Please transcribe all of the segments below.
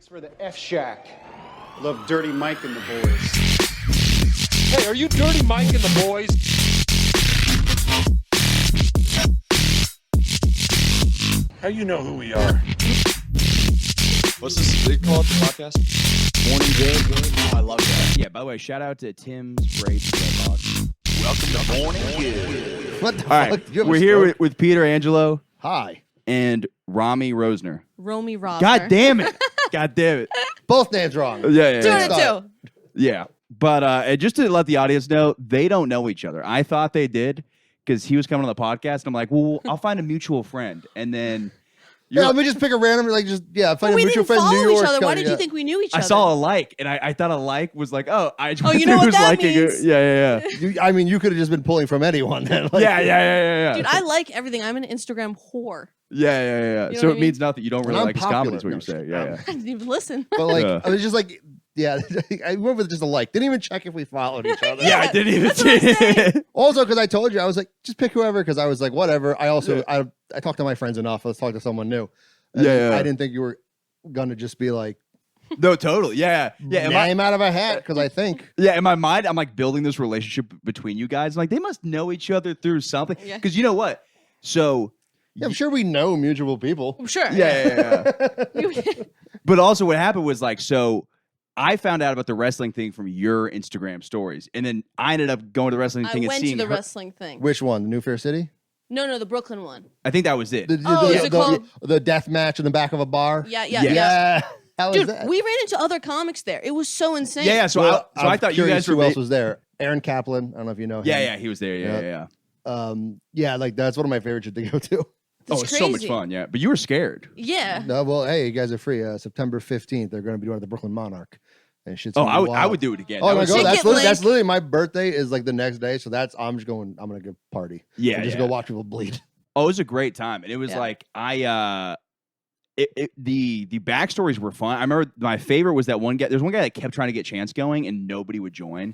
Thanks for the F Shack. Love Dirty Mike and the boys. Hey, are you Dirty Mike and the boys? How you know who we are? What's this they call it, the podcast? Morning Good. Oh, I love that. Yeah, by the way, shout out to Tim's Braids Box. Welcome to Morning Good. What the All fuck? right, Did you have a we're here stroke? with Peter Angelo Hi. and Romy Rosner. Romy Rosner. God damn it. God damn it. Both names wrong. Yeah. Doing it too. Yeah. But and just to let the audience know, they don't know each other. I thought they did because he was coming on the podcast. And I'm like, well, I'll find a mutual friend. And then Yeah, let me just pick a random, find But a we mutual didn't friend in follow New York. each other. Why did yeah. you think we knew each I other? saw a like, and I thought a like was like, oh, I Oh, you know what was that liking means? it. Yeah. You could have just been pulling from anyone then. Like, Yeah. Dude, I like everything. I'm an Instagram whore. Yeah. You know So what it I means nothing. You don't really I'm like his comedy, is what popular. you're saying. No, Yeah. I didn't even listen. But like, Yeah. I was just like, yeah, I went with just a like. Didn't even check if we followed each other. Yeah, I didn't even that's what I'm see saying. it. Also, because I told you, I was like, just pick whoever, because I was like, whatever. I also, I talked to my friends enough. Let's talk to someone new. And Yeah. I didn't think you were gonna just be like, No, totally. Yeah. name out of a hat, because I think. Yeah, in my mind, I'm like building this relationship between you guys. Like, they must know each other through something. Yeah. Because you know what? So, Yeah, I'm sure we know mutual people. I'm sure. yeah. But also, what happened was like, so I found out about the wrestling thing from your Instagram stories. And then I ended up going to the wrestling I thing and went to seeing the her. wrestling thing. Which one? The New Fair City? No, the Brooklyn one. I think that was it. is it called- the death match in the back of a bar? Yeah. Yeah. How was Dude, that? we ran into other comics there. It was so insane. Yeah. So, Well, I I'm thought you curious guys were. who else was there? Aaron Kaplan. I don't know if you know him. Yeah, he was there. Yeah. Yeah, like that's one of my favorite shit to go to. Oh, it's so much crazy. fun. Yeah. But you were scared. Yeah. No, well, hey, you guys are free. September 15th, they're going to be doing it at the Brooklyn Monarch. And shit's Oh, gonna be I wild. would do it again. Oh That my was god, so- that's Ticket literally, link. my birthday is like the next day, so I'm gonna go party. Yeah, And just yeah. go watch people bleed. Oh, it was a great time, and it was Yeah. like the backstories were fun. I remember my favorite was that one guy. There's one guy that kept trying to get Chance going, and nobody would join.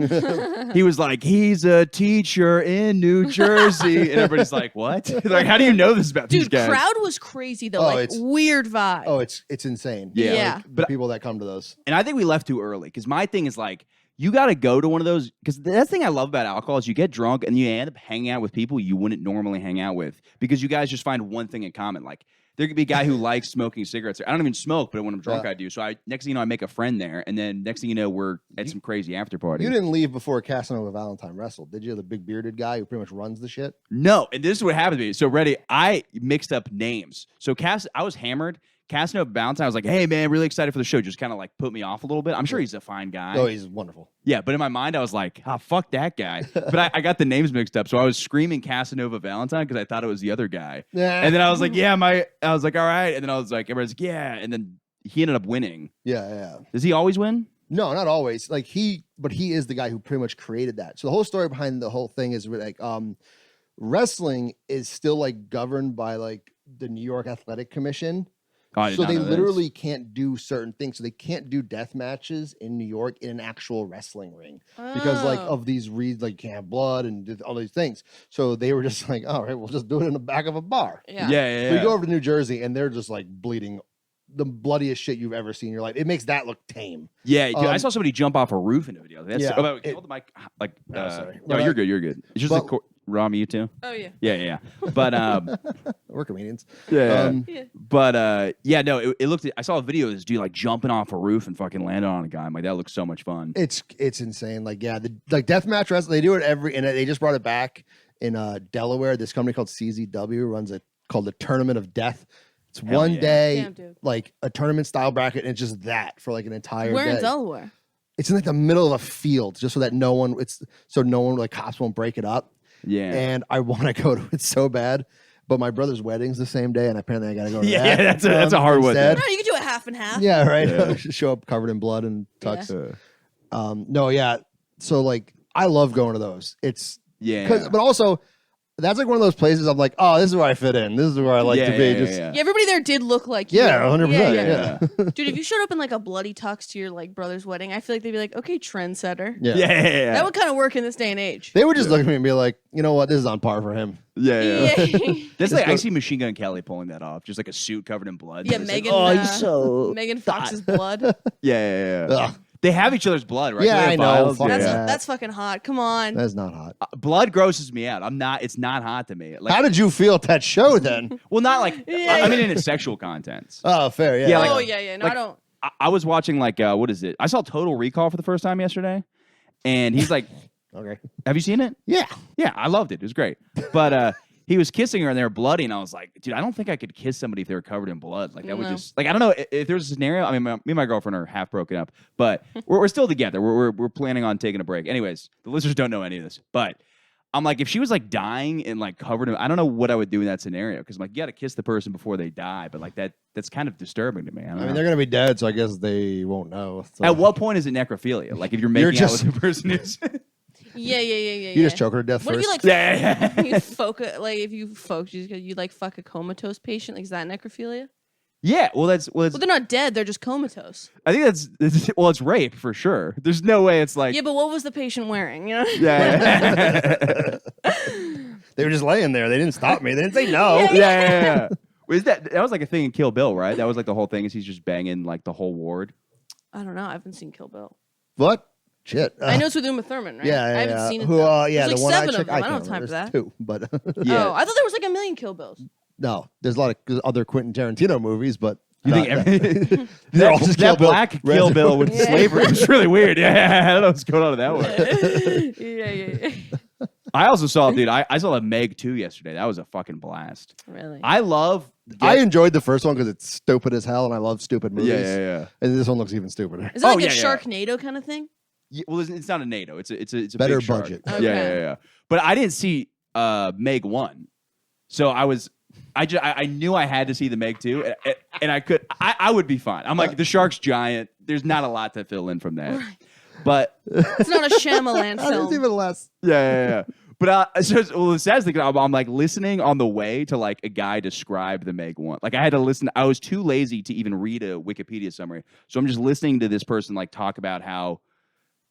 He was like, "He's a teacher in New Jersey," and everybody's like, "What? Like, how do you know this about these Dude, guys?" crowd was crazy though. Oh, Like it's- weird vibe. Oh, it's insane. Yeah. Yeah. Like, the But- people that come to those. And I think we left too early because my thing is like, you got to go to one of those because that's the thing I love about alcohol is you get drunk and you end up hanging out with people you wouldn't normally hang out with because you guys just find one thing in common. Like there could be a guy who likes smoking cigarettes. I don't even smoke, but when I'm drunk, Yeah. I do. So next thing you know, I make a friend there, and then next thing you know, we're at some crazy after party. You didn't leave before Casanova Valentine wrestled, did you? The big bearded guy who pretty much runs the shit. No, and this is what happened to me. So ready, I mixed up names. So I was hammered. Casanova Valentine, I was like, hey man, really excited for the show. Just kind of like put me off a little bit. I'm sure he's a fine guy. Oh, he's wonderful. Yeah, but in my mind, I was like, oh, fuck that guy. But I got the names mixed up. So I was screaming Casanova Valentine because I thought it was the other guy. And then I was like, I was like, all right. And then I was like, everybody's like, yeah. And then he ended up winning. Yeah. Does he always win? No, not always. Like but he is the guy who pretty much created that. So the whole story behind the whole thing is like, wrestling is still like governed by like the New York Athletic Commission. Oh, I did So not they know this. literally can't do certain things. So they can't do death matches in New York in an actual wrestling ring because like Oh. of these reasons, like you can't have blood and do all these things. So they were just like, all right, we'll just do it in the back of a bar. Yeah. Yeah. So you go over to New Jersey and they're just like bleeding the bloodiest shit you've ever seen in your life. It makes that look tame. Yeah, dude, I Um, saw somebody jump off a roof in a video. That's, Yeah, can you it- hold the mic. Like, sorry. no, But, you're good. You're good. It's just but- Romy, you too. Oh yeah. Yeah. But We're comedians. yeah. Yeah. But yeah, no, it looked. I saw a video of this dude like jumping off a roof and fucking landing on a guy. I'm like, that looks so much fun. It's insane. Like, yeah, like deathmatch wrestling, they do it and they just brought it back in Delaware. This company called CZW runs it called the Tournament of Death. It's Hell one yeah. day, Damn, dude. like a tournament style bracket, and it's just that for like an entire We're day. in Delaware. It's in like the middle of a field, just so no one like cops won't break it up. Yeah. And I want to go to it so bad, but my brother's wedding's the same day, and apparently I got to go to Yeah, that. that's a hard one, instead. No, you can do it half and half. Yeah, right. Yeah. Show up covered in blood and tux. Yeah. No, yeah. So like, I love going to those. It's Yeah. but also, that's like one of those places I'm like, oh, this is where I fit in. This is where I like to be. Yeah, everybody there did look like you. Yeah, 100%. Yeah. Dude, if you showed up in like a bloody tux to your like brother's wedding, I feel like they'd be like, okay, trendsetter. Yeah. That would kind of work in this day and age. They would just look at me and be like, you know what, this is on par for him. Yeah. That's like I see Machine Gun Kelly pulling that off, just like a suit covered in blood. Yeah, It's Megan. Like, he's so Megan Fox's blood. yeah. Ugh, They have each other's blood, right? Yeah, They have I know. vials. Fuck That's Yeah. that's fucking hot. Come on. that's not hot. Blood grosses me out. It's not hot to me. Like, How did you feel at that show then? well, not like Yeah. I mean in its sexual contents. Oh, fair. Yeah. Yeah, like- Oh yeah. No, like- I don't. I was watching like what is it? I saw Total Recall for the first time yesterday, and he's like, okay. "Have you seen it?" Yeah. Yeah, I loved it. It was great. But he was kissing her and they were bloody, and I was like, dude, I don't think I could kiss somebody if they were covered in blood. Like that would No. just like I don't know if there's a scenario. I mean, me and my girlfriend are half broken up, but we're still together. We're planning on taking a break. Anyways, the listeners don't know any of this, but I'm like, if she was like dying and like covered in, I don't know what I would do in that scenario because I'm like, you got to kiss the person before they die, but like that's kind of disturbing to me. I don't I mean, know. they're gonna be dead, so I guess they won't know. So. At what point is it necrophilia? Like if you're making just- out with the person who's Yeah. You just choke her to death What if first. you like? yeah. You you like fuck a comatose patient? Like is that necrophilia? Yeah, well, that's Well, they're not dead. They're just comatose. I think that's it's rape for sure. There's no way it's like Yeah, but what was the patient wearing? You know? yeah. They were just laying there. They didn't stop me. They didn't say no. yeah. Is that was like a thing in Kill Bill, right? That was like the whole thing is he's just banging like the whole ward. I don't know. I haven't seen Kill Bill. What? Shit. I know it's with Uma Thurman, right? Yeah, I haven't seen it. Who, though. yeah, There's the like one 7 I of checked. them. I don't have can't time for remember. that. There's 2, but Yeah. Oh, I thought there was like a million Kill Bills. no, there's a lot of other Quentin Tarantino movies, but You think not- every, they're all just Kill that Bill. black Kill Bill with Yeah. slavery was really weird. Yeah, I don't know what's going on with that one. yeah. I also saw, dude. I saw the Meg 2 yesterday. That was a fucking blast. Really? I love. I enjoyed the first one because it's stupid as hell, and I love stupid movies. yeah. And this one looks even stupider. Is it like yeah, a yeah. Sharknado kind of thing? Yeah, well, it's not a NATO. It's a Better big shark. budget. Okay. Yeah. But I didn't see Meg 1, so I knew I had to see the Meg 2, and I would be fine. I'm like the shark's giant. There's not a lot to fill in from that, but It's not a Shyamalan I didn't film. even last. yeah. But the saddest thing, I'm like listening on the way to like a guy describe the Meg 1. Like I had to listen. I was too lazy to even read a Wikipedia summary, so I'm just listening to this person like talk about how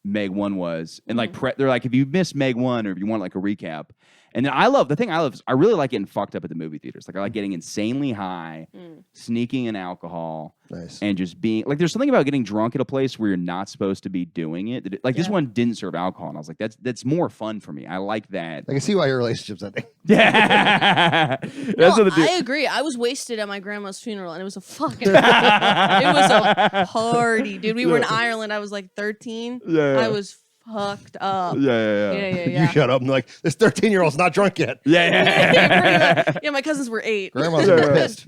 Meg 1 was, and like they're like, if you missed Meg 1 or if you want like a recap. And then the thing I love is I really like getting fucked up at the movie theaters. Like I like getting insanely high, sneaking in alcohol, Nice. and just being like, there's something about getting drunk at a place where you're not supposed to be doing it. Like this Yeah. one didn't serve alcohol, and I was like, that's more fun for me. I like that. I can see why your relationship's ending. Yeah, No, that's what the dude. I agree. I was wasted at my grandma's funeral, and it was a fucking. It was a party, dude. We were in Ireland. I was like 13. Yeah. I was fucked up. Yeah. You shut up and like, this 13-year-old's not drunk yet. Yeah, my cousins were 8. Grandma's Yeah. pissed.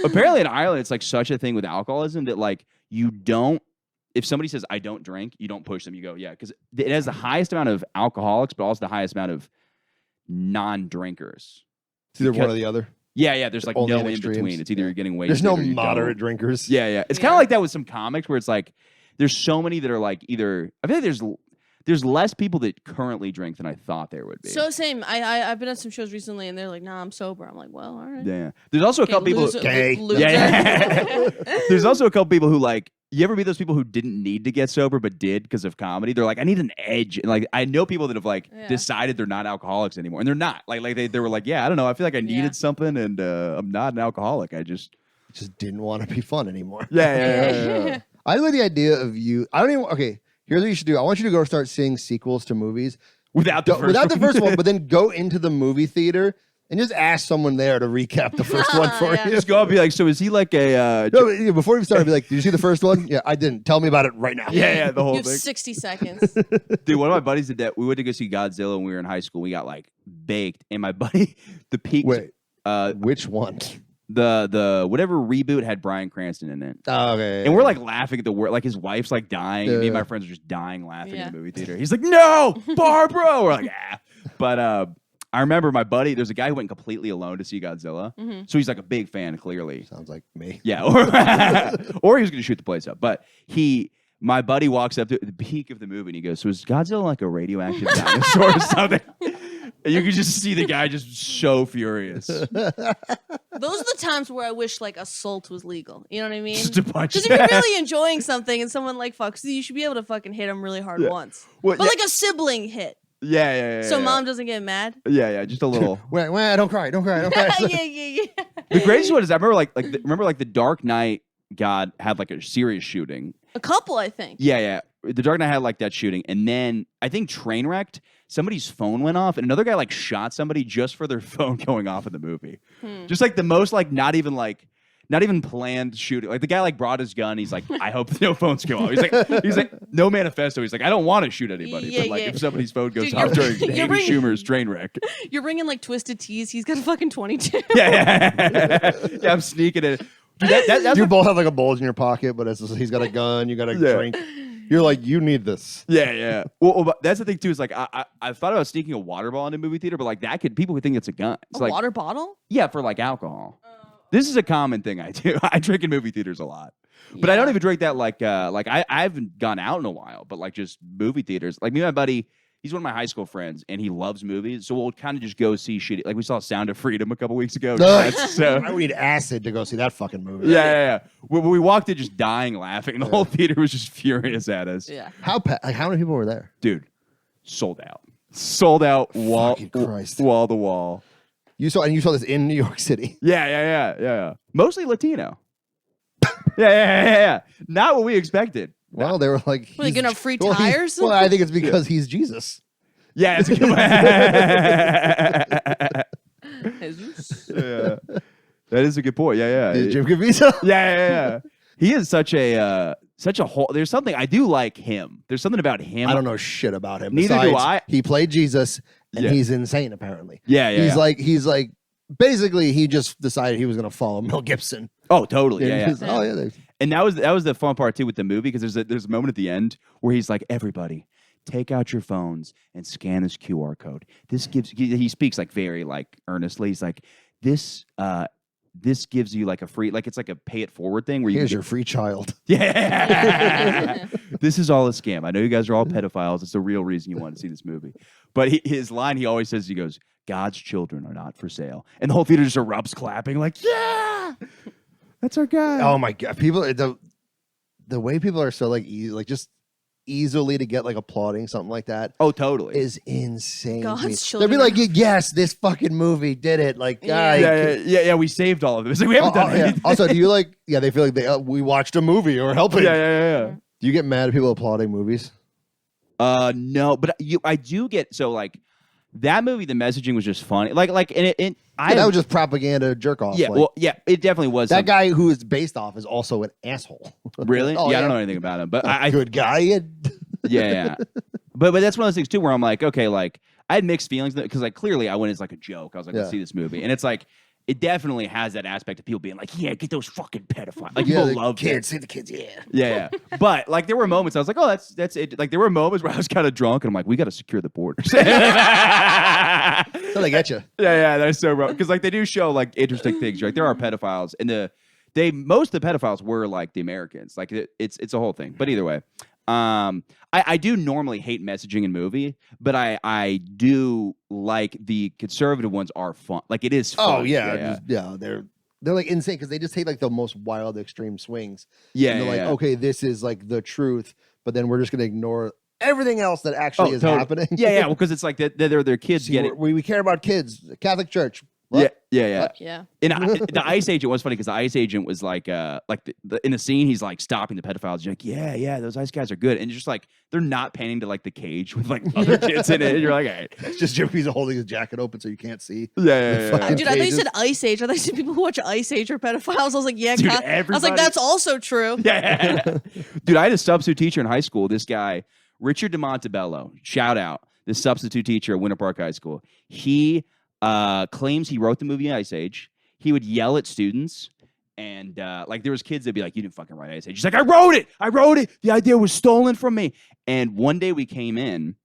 Apparently in Ireland, it's like such a thing with alcoholism that like you don't. If somebody says I don't drink, you don't push them. You go because it has the highest amount of alcoholics, but also the highest amount of non-drinkers. It's either one or the other. Yeah. There's like Only no in in extremes. between. It's either you're getting wasted. There's no or you moderate don't. drinkers. Yeah. It's kind Yeah. of like that with some comics where it's like there's so many that are like either. I feel like there's less people that currently drink than I thought there would be. So same. I've been at some shows recently, and they're like, "Nah, I'm sober." I'm like, "Well, all right." yeah. There's also a couple people. loser, Gay. loser. Yeah. There's also a couple people who like. You ever meet those people who didn't need to get sober but did because of comedy? They're like, I need an edge. And like, I know people that have like Yeah. decided they're not alcoholics anymore, and they're not. Like they were like, yeah, I don't know. I feel like I needed Yeah. something, and I'm not an alcoholic. I just Didn't want to be fun anymore. yeah. I like the idea of you. I don't even. Okay, here's what you should do. I want you to go start seeing sequels to movies Without the first without the one. first one, but then go into the movie theater and just ask someone there to recap the first one for Yeah. you. Just go up and be like, so is he like a No, yeah, before we start, be like, "Did you see the first one?" Yeah, I didn't. Tell me about it right now. yeah, the whole You have thing. 60 seconds. Dude, one of my buddies did that. We went to go see Godzilla when we were in high school. We got like baked, and my buddy, the peak, Wait, which one? the whatever reboot had Bryan Cranston in it. Oh, okay. And we're like laughing at the word, like his wife's like dying. And me and Yeah. my friends are just dying laughing Yeah. in the movie theater. He's like, "No, Barbara." We're like, "Ah." But I remember my buddy. There's a guy who went completely alone to see Godzilla, so he's like a big fan, clearly. Sounds like me. Yeah, or he was gonna shoot the place up. But my buddy walks up to the peak of the movie and he goes, "So is Godzilla like a radioactive dinosaur or something?" And you could just see the guy just so furious. Those are the times where I wish like assault was legal. You know what I mean? Just a punch. Because if you're really enjoying something and someone like fucks you, you should be able to fucking hit them really hard once. Well, but like a sibling hit. Yeah. So mom doesn't get mad. Yeah, just a little. Wait, don't cry. yeah. The craziest one is I remember like the Dark Knight had like a serious shooting. A couple, I think. Yeah. The Dark Knight had like that shooting, and then I think Trainwrecked, somebody's phone went off, and another guy like shot somebody just for their phone going off in the movie. Just like the most like not even planned shooting. Like the guy like brought his gun. He's like, I hope no phones go off. He's like no manifesto. He's like, I don't want to shoot anybody, but like if somebody's phone goes off during Amy Schumer's train wreck. You're bringing like Twisted Teas. He's got a fucking 22. Yeah. I'm sneaking it. Dude, that's you both have like a bulge in your pocket, but he's got a gun. You got a drink. You're like, you need this. Yeah. Well, but that's the thing too. Is like I thought about sneaking a water bottle in a movie theater, but like people could think it's a gun. It's a like water bottle? Yeah, for like alcohol. This is a common thing I do. I drink in movie theaters a lot, but I don't even drink that like I haven't gone out in a while, but like just movie theaters. Like me and my buddy, he's one of my high school friends, and he loves movies, so we'll kind of just go see shit. Like we saw Sound of Freedom a couple weeks ago. I would need acid to go see that fucking movie. Yeah. We walked in just dying laughing, and the whole theater was just furious at us. Yeah. How many people were there? Dude, sold out wall to wall. You saw this in New York City. Yeah. Mostly Latino. Yeah. Not what we expected. Well, they were like, "Were they gonna have free tires?" Well, I think it's because he's Jesus. Yeah, it's a good one. Jesus. Yeah. That is a good point. Yeah. Jim Caviezel. Yeah. He is such a whole. There's something I do like him. There's something about him. I don't know shit about him. Neither do I. He played Jesus, and he's insane. Apparently. Yeah. He's like basically he just decided he was going to follow Mel Gibson. Oh, totally. Yeah. Oh yeah. And that was the fun part too with the movie, because there's a moment at the end where he's like, everybody, take out your phones and scan this QR code. This gives he speaks like very like earnestly. He's like, this gives you like a free, like it's like a pay it forward thing where you here's your free child. Yeah. This is all a scam. I know you guys are all pedophiles. It's the real reason you want to see this movie. But his line he always says, he goes, God's children are not for sale. And the whole theater just erupts clapping like, yeah. That's our guy. Oh my god! People, the way people are so like just easily to get like applauding something like that. Oh, totally is insane. God's children. They'll be like, yes, this fucking movie did it. Like, yeah. We saved all of them. It's like we haven't done anything. Also, do you like? Yeah, they feel like we watched a movie or helping. Yeah. Do you get mad at people applauding movies? No, but I do get so like. That movie, the messaging was just funny. Like, that was just propaganda jerk off. Yeah, it definitely was. That guy who is based off is also an asshole. Really? I don't know anything about him, but good guy. Yeah. But that's one of those things too, where I'm like, okay, like I had mixed feelings because like clearly I went as like a joke. I was like, let's see this movie, and it's like. It definitely has that aspect of people being like, yeah, get those fucking pedophiles. Like, people love kids. See the kids, yeah. Yeah. But, like, there were moments I was like, oh, that's it. Like, there were moments where I was kind of drunk, and I'm like, we got to secure the borders. So they get you. Yeah, that's so wrong. Because, like, they do show, like, interesting things. Like, there are pedophiles, and most of the pedophiles were, like, the Americans. Like, it's a whole thing. But either way. I do normally hate messaging in movie, but I do like the conservative ones are fun. Like it is fun. Oh yeah. They're like insane because they just take like the most wild extreme swings. Yeah, and they're like, okay, this is like the truth, but then we're just gonna ignore everything else that actually is happening. Yeah, well, because it's like their kids get it. We care about kids. Catholic Church. What? Yeah. And the ICE agent was funny because the ICE agent was like in the scene, he's like stopping the pedophiles. You're like, yeah, those ICE guys are good. And just like, they're not panning to like the cage with like other kids in it. And you're like, all right. It's just Jim Caviezel holding his jacket open so you can't see. Yeah. Dude, I thought you said Ice Age. I thought you said people who watch Ice Age are pedophiles. I was like, yeah, dude, I was like, that's also true. Yeah. Dude, I had a substitute teacher in high school. This guy, Richard DeMontebello, shout out, this substitute teacher at Winter Park High School. He claims he wrote the movie Ice Age. He would yell at students, and like there was kids that'd be like, "You didn't fucking write Ice Age." He's like, "I wrote it. The idea was stolen from me." And one day we came in,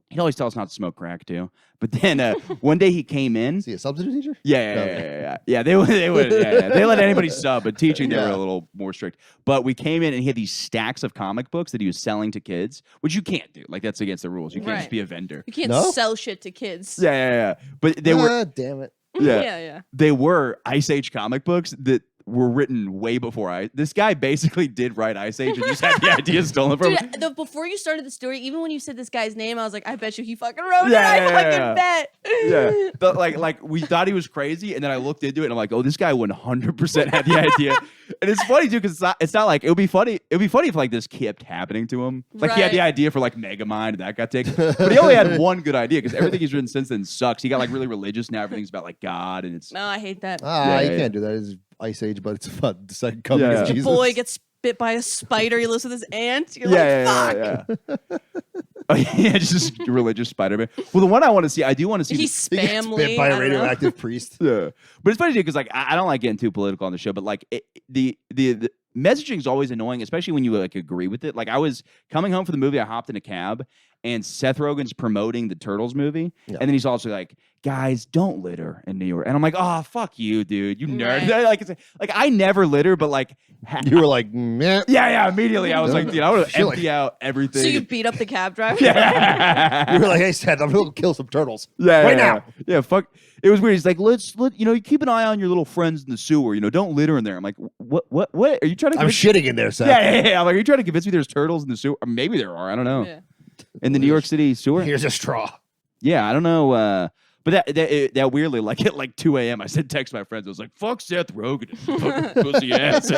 He'd always tell us not to smoke crack too. But then one day he came in. Is he a substitute teacher? Yeah. They would. They let anybody sub, but teaching they were a little more strict. But we came in and he had these stacks of comic books that he was selling to kids, which you can't do. Like that's against the rules. You can't just be a vendor. You can't sell shit to kids. Yeah. But they were. Damn it. Yeah. They were Ice Age comic books that were written way before this guy basically did write Ice Age and just had the idea stolen from him. Dude, before you started the story, even when you said this guy's name, I was like, I bet you he fucking wrote it. I fucking bet. Yeah. But like we thought he was crazy, and then I looked into it and I'm like, oh, this guy 100% had the idea. And it's funny too, because it's not like it would be funny if like this kept happening to him. Like he had the idea for like Megamind and that got taken. But he only had one good idea because everything he's written since then sucks. He got like really religious now, everything's about like God and it's No, I hate that. You can't do that. It's Ice Age, but it's about the second coming of Jesus. The boy gets bit by a spider. He lives with his aunt. You're like, fuck. Oh, yeah, just religious Spider-Man. Well, the one I want to see, I do want to see. He's He gets spamly. bit by a radioactive priest. Yeah, but it's funny too because like I don't like getting too political on the show, but like the messaging is always annoying, especially when you like agree with it. Like I was coming home from the movie, I hopped in a cab, and Seth Rogen's promoting the Turtles movie, and then he's also like, "Guys, don't litter in New York," and I'm like, "Oh, fuck you, dude, you nerd!" Like I never litter, but like you were like, meh. Yeah. Immediately, I was like, dude, I want to empty out everything. So you beat up the cab driver? You were like, hey, Seth, I'm gonna kill some turtles. Now. Yeah, fuck. It was weird. He's like, you keep an eye on your little friends in the sewer. Don't litter in there. I'm like, what? Are you trying to? I'm shitting in there, Seth. Yeah. I'm like, are you trying to convince me there's turtles in the sewer? Or maybe there are. I don't know. Yeah. In the New York City sewer. Here's a straw. Yeah, I don't know. But that weirdly, like at like 2 a.m., I said text my friends. I was like, "Fuck Seth Rogen, fucking pussy ass."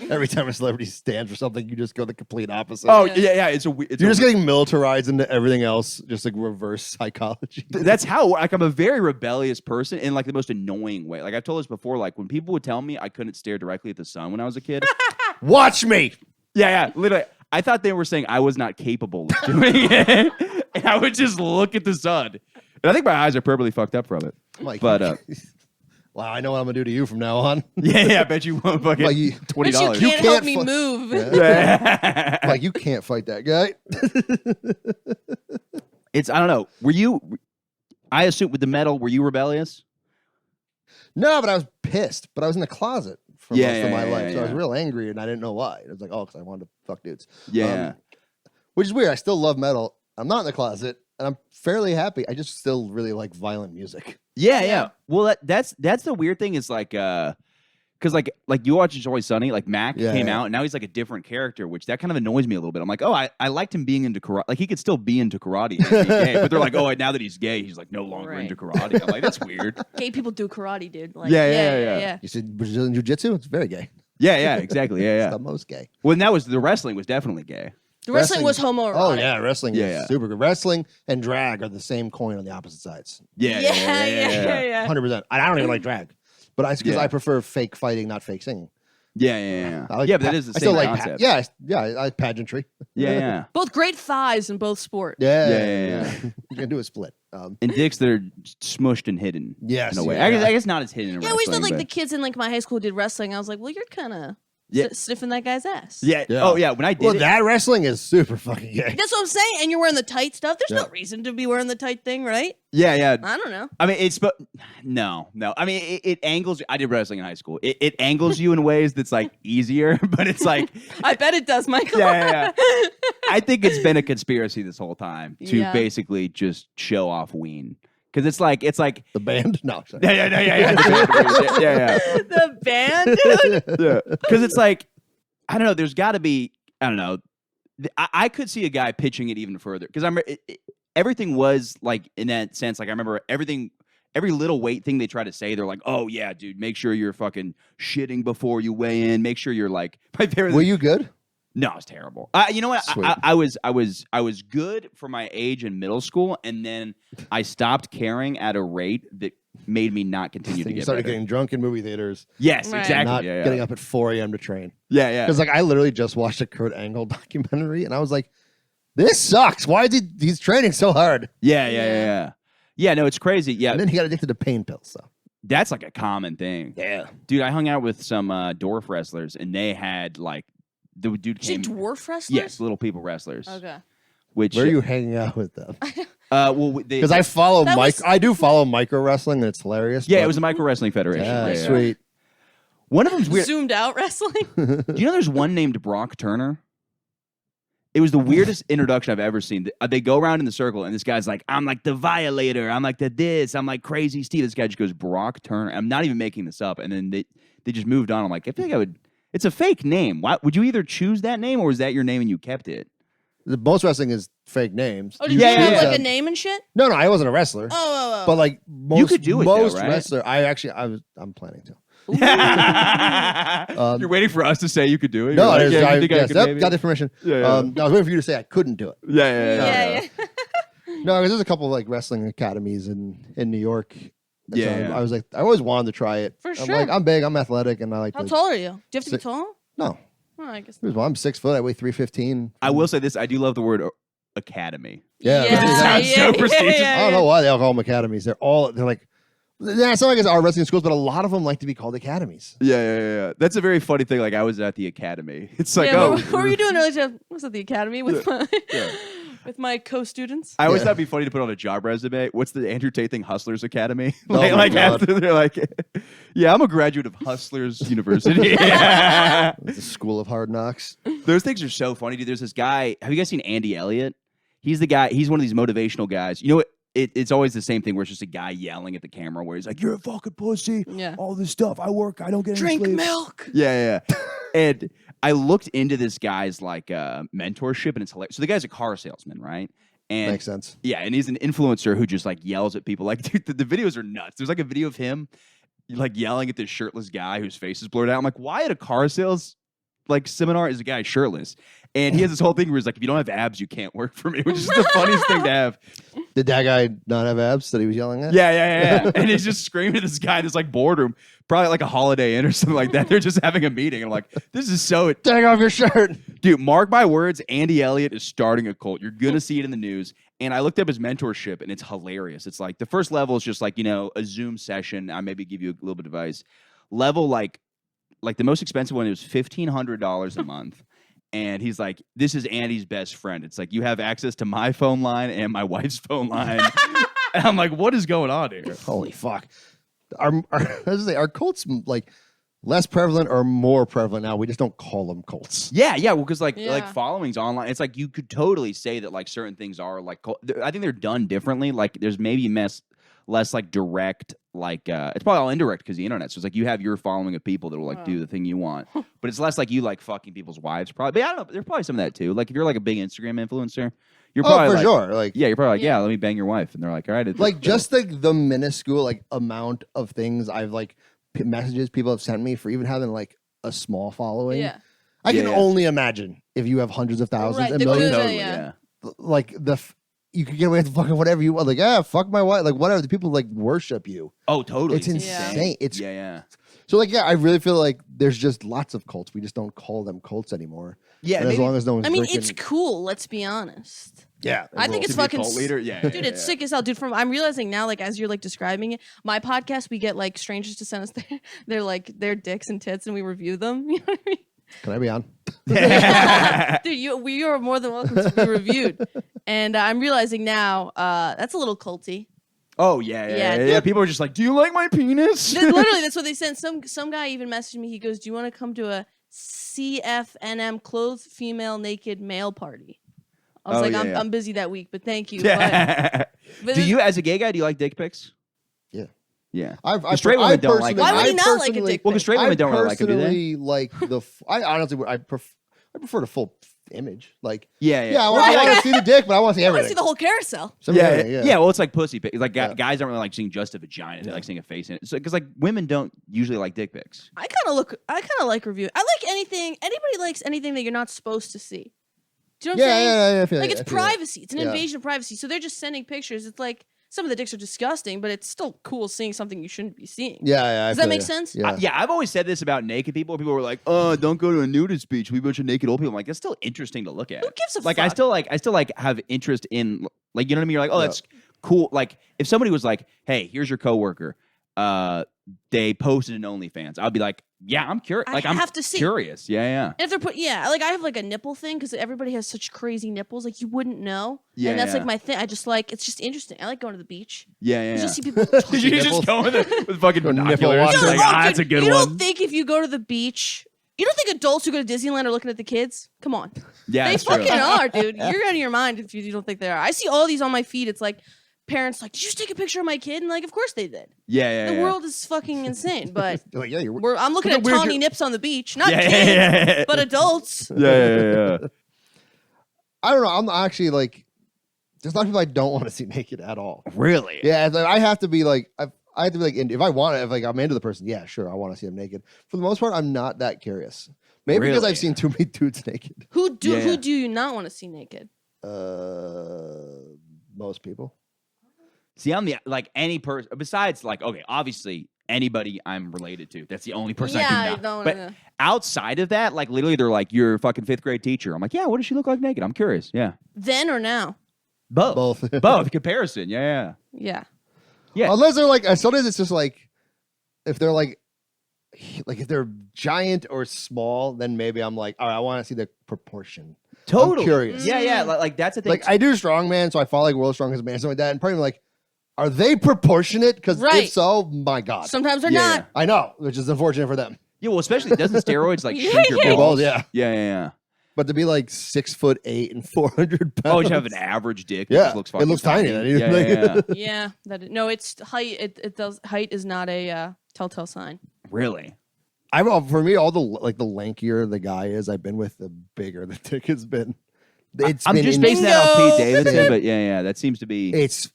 Every time a celebrity stands for something, you just go the complete opposite. Oh yeah. You're just getting militarized into everything else, just like reverse psychology. That's how like I'm a very rebellious person in like the most annoying way. Like I've told this before. Like when people would tell me I couldn't stare directly at the sun when I was a kid. Watch me. Yeah. Literally, I thought they were saying I was not capable of doing it, and I would just look at the sun. And I think my eyes are perfectly fucked up from it. Like, but wow, I know what I'm gonna do to you from now on. Yeah, I bet you won't fucking like $20. You can't help me move. Yeah. Like you can't fight that guy. I don't know. Were you? I assume with the metal, were you rebellious? No, but I was pissed. But I was in the closet for most of my life, so I was yeah. real angry, and I didn't know why. It was like, oh, because I wanted to fuck dudes. Yeah. Which is weird. I still love metal. I'm not in the closet, and I'm fairly happy. I just still really like violent music. Yeah. Well, that's the weird thing is like, because like you watch It's Always Sunny, like Mac came out, and now he's like a different character, which that kind of annoys me a little bit. I'm like, oh, I liked him being into karate. Like he could still be into karate, and be gay, but they're like, oh, now that he's gay, he's like no longer into karate. I'm like, that's weird. Gay people do karate, dude. Like, yeah. You said Brazilian Jiu-Jitsu? It's very gay. Yeah, exactly. Yeah. It's the most gay. Well, and that was the wrestling was definitely gay. The wrestling was homoerotic. Oh yeah, wrestling is super good. Wrestling and drag are the same coin on the opposite sides. Yeah. 100%. I don't even like drag, but because I prefer fake fighting, not fake singing. Yeah. I like but that is the same still like concept. I like pageantry. Yeah. Both great thighs in both sports. Yeah. You can do a split. And dicks that are smushed and hidden. Yes. In a way. Yeah. I guess not as hidden in Yeah, wrestling. we thought like but... the kids in like my high school did wrestling. I was like, well, you're kind of sniffing that guy's ass. Yeah. Oh yeah. When I did that wrestling is super fucking gay. That's what I'm saying. And you're wearing the tight stuff. There's no reason to be wearing the tight thing, right? Yeah. I don't know. I mean, no. I mean, it angles. I did wrestling in high school. It angles you in ways that's like easier, but it's like. I bet it does, Michael. Yeah. I think it's been a conspiracy this whole time to basically just show off ween. Because it's like the band. No, sorry. Yeah. The band, dude. Yeah. Because it's like I don't know. There's got to be I don't know. I could see a guy pitching it even further because everything was like in that sense. Like I remember every little weight thing they try to say. They're like, oh yeah, dude, make sure you're fucking shitting before you weigh in. Make sure you're like. Were you good? No, it was terrible. You know what? I was good for my age in middle school, and then I stopped caring at a rate that made me not continue to get started better. getting drunk in movie theaters. Yes, Right. exactly. Not getting up at 4 a.m. to train. Yeah. Because like I literally just watched a Kurt Angle documentary, and I was like, "This sucks. Why is he's training so hard?" Yeah. Yeah, no, it's crazy. Yeah, And then he got addicted to pain pills. So that's like a common thing. yeah, Dude, I hung out with some dwarf wrestlers, and they had like the dude came. Dwarf wrestlers? Yes, little people wrestlers. Okay. Which Where are you hanging out with them? because I follow That was- I do follow micro wrestling, and it's hilarious. yeah, but- it was a micro wrestling federation. yeah, Yeah. sweet. One of them's weird. Zoomed out wrestling. Do you know there's one named Brock Turner? It was the weirdest introduction I've ever seen. They go around in the circle, and this guy's like, I'm like the Violator. I'm like the this. I'm like Crazy Steve. This guy just goes, Brock Turner. I'm not even making this up. And then they just moved on. I'm like, I feel like I would. It's a fake name. Why would you either choose that name or was that your name and you kept it? Most wrestling is fake names. Oh, did Yeah, you have yeah, like yeah. a name and shit? No, I wasn't a wrestler. Oh. But like most, could do it, though, most right? wrestler, I'm planning to. You're waiting for us to say you could do it. No, You're like, I, yeah, I, you think I yes, could yep, maybe? got the permission. Yeah, yeah. I was waiting for you to say I couldn't do it. Yeah. No, because there's a couple of like wrestling academies in New York. And so Yeah. I was like, I always wanted to try it. For I'm sure. like, I'm big, I'm athletic, and I like How to. tall are you? Do you have to be Six- tall? No, Oh, I guess. well, I'm 6 foot. I weigh 315. I will say this. I do love the word academy. Yeah, Yeah, it sounds so prestigious. yeah, I don't know why they all call them academies. They're like, yeah, it's not like it's our wrestling schools, but a lot of them like to be called academies. Yeah. That's a very funny thing. Like I was at the academy. It's like, Yeah, oh, what were you doing earlier? I was at the academy with my with my co-students. I always Yeah. thought it'd be funny to put on a job resume. What's the Andrew Tate thing? Hustlers Academy. Oh my like God. after they're like, yeah, I'm a graduate of Hustlers University. It's the school of hard knocks. Those things are so funny, dude. There's this guy. Have you guys seen Andy Elliott? He's the guy. He's one of these motivational guys. You know what? It's always the same thing where it's just a guy yelling at the camera where he's like, "You're a fucking pussy." Yeah. All this stuff. I work. I don't get any Drink sleep. milk. Yeah. And I looked into this guy's like mentorship, and it's hilarious. So the guy's a car salesman, right? And Makes sense. yeah, and he's an influencer who just like yells at people. Like, dude, the videos are nuts. There's like a video of him like yelling at this shirtless guy whose face is blurred out. I'm like, why at a car sales like seminar is a guy shirtless? And he has this whole thing where he's like, if you don't have abs, you can't work for me, which is the funniest thing to have. Did that guy not have abs that he was yelling at? Yeah. And he's just screaming at this guy in this like boardroom, probably like a Holiday Inn or something like that. They're just having a meeting. And I'm like, this is so. Take off your shirt. Dude, mark my words, Andy Elliott is starting a cult. You're going to see it in the news. And I looked up his mentorship, and it's hilarious. It's like the first level is just like, you know, a Zoom session. I maybe give you a little bit of advice. Level like the most expensive one was $1,500 a month. And he's like, this is Andy's best friend. It's like, you have access to my phone line and my wife's phone line. And I'm like, what is going on here? Holy fuck. Are cults like less prevalent or more prevalent now? We just don't call them cults. Yeah, well, because like Yeah. followings online, it's like you could totally say that like certain things are like I think they're done differently. Like there's maybe less like direct, like it's probably all indirect because the internet. So it's like you have your following of people that will like do the thing you want, but it's less like you like fucking people's wives. Probably, but I don't know. There's probably some of that too. Like if you're like a big Instagram influencer, you're probably for like, sure. Like yeah, you're probably like Yeah. let me bang your wife, and they're like, all right, like just the minuscule like amount of things I've like messages people have sent me for even having like a small following. Yeah. I can Yeah. only imagine if you have hundreds of thousands Right, and the millions. clues are- totally, yeah. Like you could get away with fucking whatever you want. Like, fuck my wife. Like whatever. The people like worship you. Oh, totally. It's insane. It's yeah. so like I really feel like there's just lots of cults. We just don't call them cults anymore. Yeah, And as maybe long as no one's I mean, drinking, it's cool. Let's be honest. yeah. I think it's to be a fucking cult leader. Yeah, Dude, it's sick as hell, dude. I'm realizing now, like as you're like describing it, my podcast, we get like strangers to send us their dicks and tits, and we review them. You know what I mean? Can I be on? Dude, we are more than welcome to be reviewed. And I'm realizing now that's a little culty. Oh Yeah. yeah. People are just like, do you like my penis? Literally, that's what they sent. Some guy even messaged me. He goes, "Do you want to come to a CFNM clothed female naked male party?" I was Oh, like, yeah, yeah. I'm busy that week, but thank you. Yeah. But Do you, as a gay guy, do you like dick pics? Yeah. Yeah. I straight women don't like Why it. would he not like a dick Well, pic? because straight women don't really like them, do they? personally like the. I honestly, I prefer the full image. Like, Yeah. I want to see the dick, but I want to see I want to everything. see the whole carousel. Yeah. Well, it's like pussy pics. Like guys don't really like seeing just a vagina. They Yeah. like seeing a face in it. So because like women don't usually like dick pics. I kind of like review. I like anything. Anybody likes anything that you're not supposed to see. Do you know what I'm saying? Yeah. I feel Like it, it's I feel it. privacy. It's an Yeah. invasion of privacy. So they're just sending pictures. It's like some of the dicks are disgusting, but it's still cool seeing something you shouldn't be seeing. Yeah. Does that make sense? Yeah. I've always said this about naked people. People were like, "Oh, don't go to a nudist beach. We a bunch of naked old people." I'm like, that's still interesting to look at. Who gives a like fuck? I still have interest in like, you know what I mean? You're like, oh, Yeah. that's cool. Like if somebody was like, hey, here's your coworker, they posted an OnlyFans, I'd be like, yeah, I'm curious. I Like I'm have to see. curious. Yeah. And if they're like I have like a nipple thing because everybody has such crazy nipples, like you wouldn't know. Yeah, and that's yeah. like my thing. I just like it's just interesting. I like going to the beach. Yeah. You just see people. Did you just go with fucking Nipple binoculars? watching. Like, that's a good you one. don't think if you go to the beach, you don't think adults who go to Disneyland are looking at the kids? Come on, Yeah, they that's true. fucking are, dude. You're out of your mind if you don't think they are. I see all these on my feed. It's like parents like, did you just take a picture of my kid? And like, of course they did. Yeah. The world is fucking insane, but. Like, yeah, you're. I'm looking Look at how weird tawny your- nips on the beach, not Yeah, kids, yeah. but adults. Yeah. I don't know. I'm actually like. There's a lot of people I don't want to see naked at all. Really? Yeah, it's like, I have to be like. I have to be like. If I want it, if like I'm into the person, yeah, sure, I want to see them naked. For the most part, I'm not that curious. Maybe because Really? I've seen too many dudes naked. Who do Yeah. you not want to see naked? Most people. See, I'm the like any person besides like okay, obviously anybody I'm related to. That's the only person I Yeah, do not. don't But wanna- outside of that, like literally, they're like your fucking 5th grade teacher. I'm like, yeah, what does she look like naked? I'm curious. Yeah, Then or now? both. Both. Comparison. Yeah. Yeah. Yeah. Unless they're like, sometimes it's just like, if they're like if they're giant or small, then maybe I'm like, all right, I want to see the proportion. Totally. I'm curious. Yeah. Like that's the thing. Like I do strongman, so I follow like World's Strongest Man, something like that, and probably like, are they proportionate? Because Right. if so, my God, Sometimes they're Yeah, not. yeah. I know, which is unfortunate for them. Yeah, well, especially doesn't steroids like Yeah, shrink your yeah. Your balls? balls, yeah. Yeah. But to be like 6'8" and 400 pounds, Oh, you have an average dick. That Yeah, just looks it fucking looks tiny. Yeah. Yeah. No, it's height. It does. Height is not a telltale sign. Really? For me, all the lankier the guy is I've been with, the bigger the dick has been. I'm just basing that off Pete Davidson, but yeah, that seems to be. It's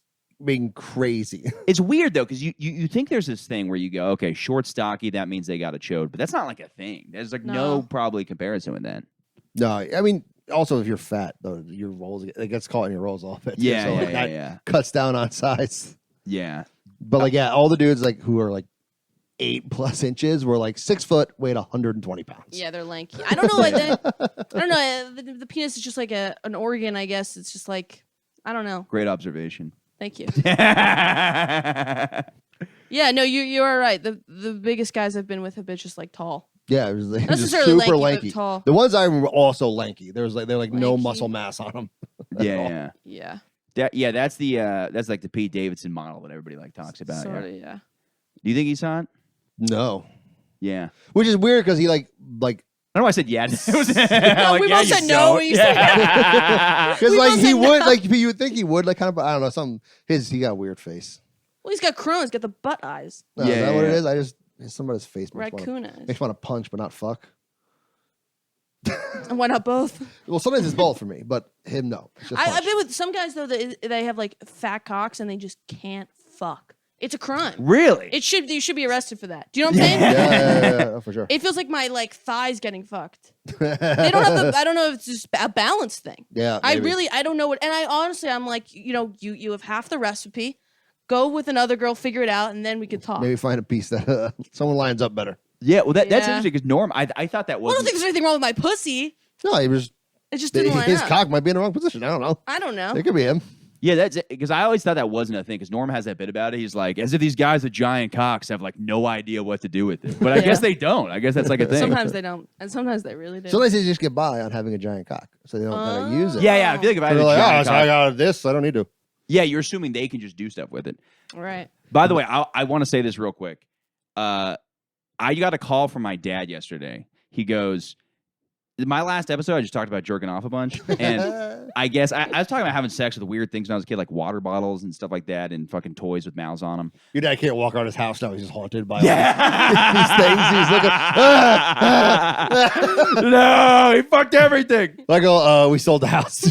being crazy. It's weird though, because you think there's this thing where you go, okay, short, stocky, that means they got a chode, but that's not like a thing. There's like no No. probably comparison with that. No, I mean, also if you're fat, though, your rolls it gets caught in your rolls all bit. Yeah, so, like, that yeah. cuts down on size. Yeah. But like, yeah, all the dudes like who are like 8+ inches were like 6 foot, weighed 120 pounds. Yeah, they're lanky. I don't know. I don't know. The penis is just like an organ. I guess it's just like I don't know. Great observation. Thank you. Yeah. Yeah, no, you are right. The biggest guys I've been with have been just like tall. Yeah, it was, like, Not just necessarily super lanky, but lanky. tall. The ones I were also lanky. They're like no Lanky. muscle mass on them. Yeah. Yeah, That's that's like the Pete Davidson model that everybody like talks about. sort Yeah. of. Yeah. Do you think he's hot? No, Yeah. which is weird because he like I don't know why I said yeah. It was- No, we both said no when you said yeah. because We like both he said would no. like you would think he would like kind of, I don't know, some he got a weird face. Well, he's got Crohn's. He's got the butt eyes. No, is Yeah, that what it yeah. is? I just somebody's face Raccoon eyes. makes me want to punch but not fuck. And why not both? Well, sometimes it's both for me, but him no. It's just I've punch. been with some guys though that they have like fat cocks and they just can't fuck. It's a crime. Really? You should be arrested for that. Do you know what I'm saying? yeah, for sure. It feels like my like thighs getting fucked. They don't have I don't know if it's just a balance thing. Yeah, I maybe. don't know what, and I honestly, I'm like, you have half the recipe. Go with another girl, figure it out, and then we could talk. Maybe find a piece that someone lines up better. Yeah. Well, that's Yeah. interesting because Norm, I thought that Well, I was. don't think there's anything wrong with my pussy. No, he was It just didn't line his up. cock might be in the wrong position. I don't know. I don't know. It could be him. Yeah, that's it. Because I always thought that wasn't a thing. Because Norm has that bit about it. He's like, as if these guys with giant cocks have like no idea what to do with it. But I Yeah. guess they don't. I guess that's like a thing. Sometimes they don't, and sometimes they really do. Sometimes they just get by on having a giant cock, so they don't gotta use it. Yeah. I feel like if I So had a they're like, giant so I cock, got this, so I don't need to. yeah, you're assuming they can just do stuff with it. Right. By the way, I want to say this real quick. I got a call from my dad yesterday. He goes, my last episode, I just talked about jerking off a bunch. And I guess I was talking about having sex with weird things when I was a kid, like water bottles and stuff like that, and fucking toys with mouths on them. Your dad can't walk around his house now. He's just haunted by Yeah. these things. He's looking. No, he fucked everything. Like, oh, we sold the house.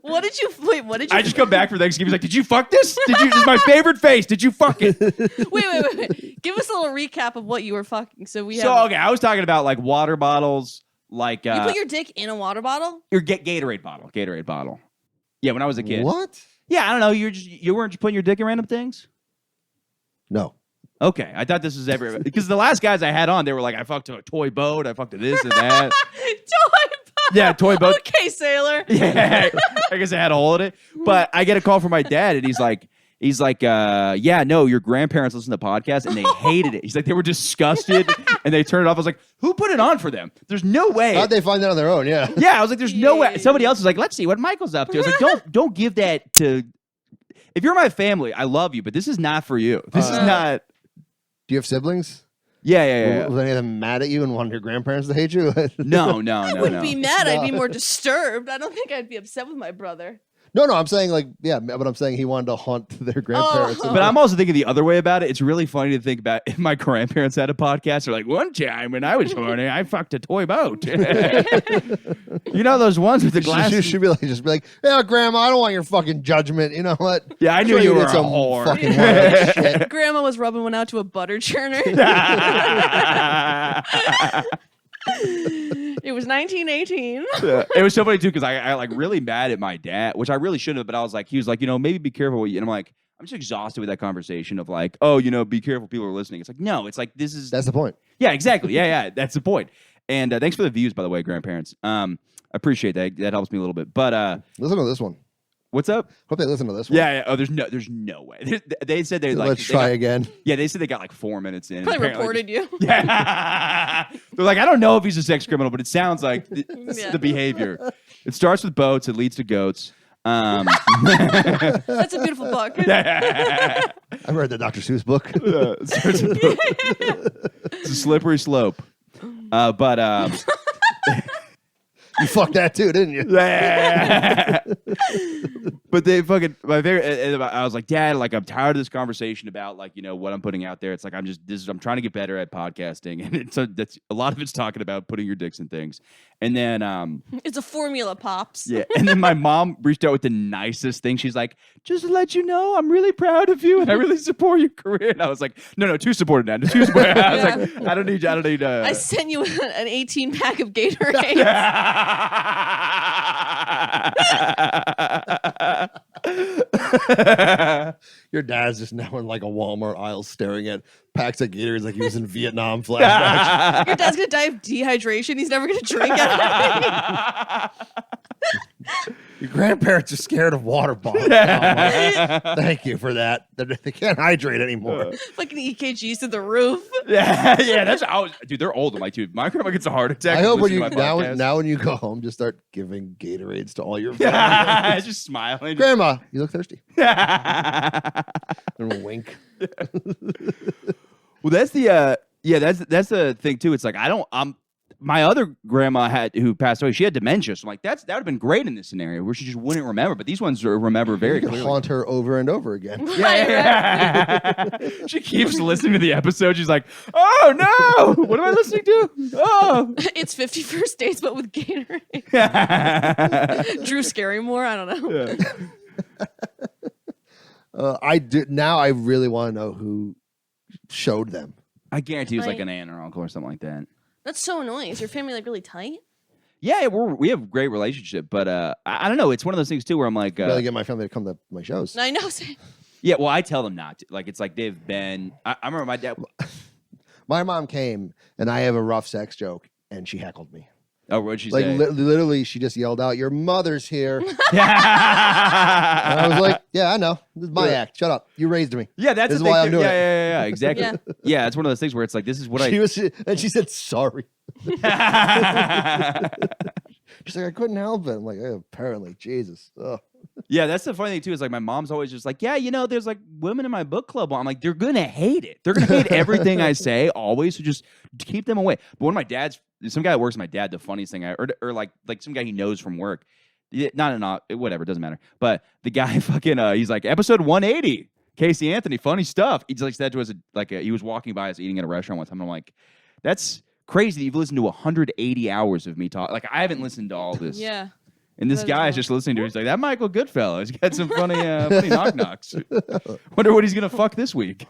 What did you? I just come back for Thanksgiving. He's like, "Did you fuck this? This is my favorite face. Did you fuck it?" Wait. Give us a little recap of what you were fucking. So we have. So okay, I was talking about like water bottles, like You put your dick in a water bottle? your Gatorade bottle. Yeah, when I was a kid. What? Yeah, I don't know. You weren't putting your dick in random things. No. Okay, I thought this was every because the last guys I had on, they were like, I fucked a toy boat, I fucked a this and that. Toy boat. Yeah, toy boat. Okay, sailor. Yeah, I guess I had a hole in it. But I get a call from my dad, and he's like, He's like, yeah, no, your grandparents listen to podcasts and they hated it. He's like, they were disgusted and they turned it off. I was like, who put it on for them? There's no way. How'd they find that on their own? Yeah. Yeah, I was like, there's no way. Somebody else was like, let's see what Michael's up to. I was like, don't give that to. If you're my family, I love you, but this is not for you. This is not. Do you have siblings? Yeah. Was any of them mad at you and wanted your grandparents to hate you? No. I wouldn't be mad. I'd be more disturbed. I don't think I'd be upset with my brother. No, I'm saying like, yeah, but I'm saying he wanted to haunt their grandparents. Oh. But I'm also thinking the other way about it. It's really funny to think about if my grandparents had a podcast. They're like, one time when I was horny, I fucked a toy boat. You know those ones with the glass? You should be like, just be like, yeah, Grandma, I don't want your fucking judgment. You know what? Yeah, I knew Sure you were did a some whore. fucking wild shit. Grandma was rubbing one out to a butter churner. It was 1918. It was so funny too because I like really mad at my dad, which I really shouldn't have. But I was like, he was like, maybe be careful what you. And I'm like, I'm just exhausted with that conversation of like, oh, be careful, people are listening. It's like, no, it's like That's the point. Yeah, exactly. Yeah, that's the point. And thanks for the views, by the way, grandparents. I appreciate that. That helps me a little bit. But listen to this one. What's up? Hope they listen to this one. Yeah. Oh, there's no way. They said they like. Let's try again. Yeah, they said they got like 4 minutes in. Probably reported you. Yeah. They're like, I don't know if he's a sex criminal, but it sounds like the behavior. It starts with boats. It leads to goats. That's a beautiful book. I read the Dr. Seuss book. It's a slippery slope. But you fucked that too, didn't you? But they fucking my favorite. I was like, Dad, like I'm tired of this conversation about like what I'm putting out there. It's like I'm trying to get better at podcasting, and that's a lot of it's talking about putting your dicks in things. And then it's a formula, pops. Yeah, and then my mom reached out with the nicest thing. She's like, just to let you know, I'm really proud of you, and I really support your career. And I was like, no, too supported, Dad. Too supported. I was like, I don't need. I sent you an 18-pack of Gatorade. Your dad's just now in like a Walmart aisle staring at packs of Gatorades like he was in Vietnam flashbacks. Your dad's gonna die of dehydration. He's never gonna drink anything. Your grandparents are scared of water bottles. Thank you for that. They can't hydrate anymore. Fucking EKGs to the roof. Yeah. That's dude. They're old. I'm like, dude, my grandma gets a heart attack. I hope when listening you to my podcast. now when you go home, just start giving Gatorades to all your family. Just smiling. Grandma, you look thirsty. And wink. Well, that's the that's the thing too. It's like my other grandma who passed away. She had dementia. So I'm like, that would have been great in this scenario where she just wouldn't remember. But these ones remember very You clearly. haunt her over and over again. Yeah. She keeps listening to the episode. She's like, oh no, what am I listening to? Oh, It's 51st Dates, but with Gatorade. Drew Scarrymore. I don't know. Yeah. I do now. I really want to know who showed them. I guarantee it was like Right. an aunt or uncle or something like that. That's so annoying. Is your family like really tight? Yeah, we have a great relationship, but I don't know. It's one of those things too where I'm like, Really get my family to come to my shows. I know. yeah. Well, I tell them not to. Like, it's like they've been. I remember my dad. My mom came and I have a rough sex joke and she heckled me. Oh, what'd she Like say? literally, she just yelled out, "Your mother's here!" And Yeah, I was like, "Yeah, I know. This is my act. Shut up. You raised me." yeah, that's This the is why thing I'm too. doing Yeah, exactly. Yeah. Yeah, it's one of those things where it's like, this is what And she said, "Sorry." She's like, "I couldn't help it." I'm like, apparently, Jesus. Ugh. Yeah, that's the funny thing too. Is like my mom's always just like, yeah, there's like women in my book club. I'm like, they're gonna hate it. They're gonna hate everything I say always. So just keep them away. But when some guy that works with my dad, the funniest thing or like some guy he knows from work, not whatever, it doesn't matter. But the guy fucking he's like episode 180, Casey Anthony, funny stuff. He just like said to us he was walking by us eating at a restaurant one time. And I'm like, that's crazy that you've listened to 180 hours of me talk. Like I haven't listened to all this. Yeah. And this That is guy is wild. just listening to it. He's like, that Michael Goodfellow. He's got some funny knock knocks. Wonder what he's going to fuck this week.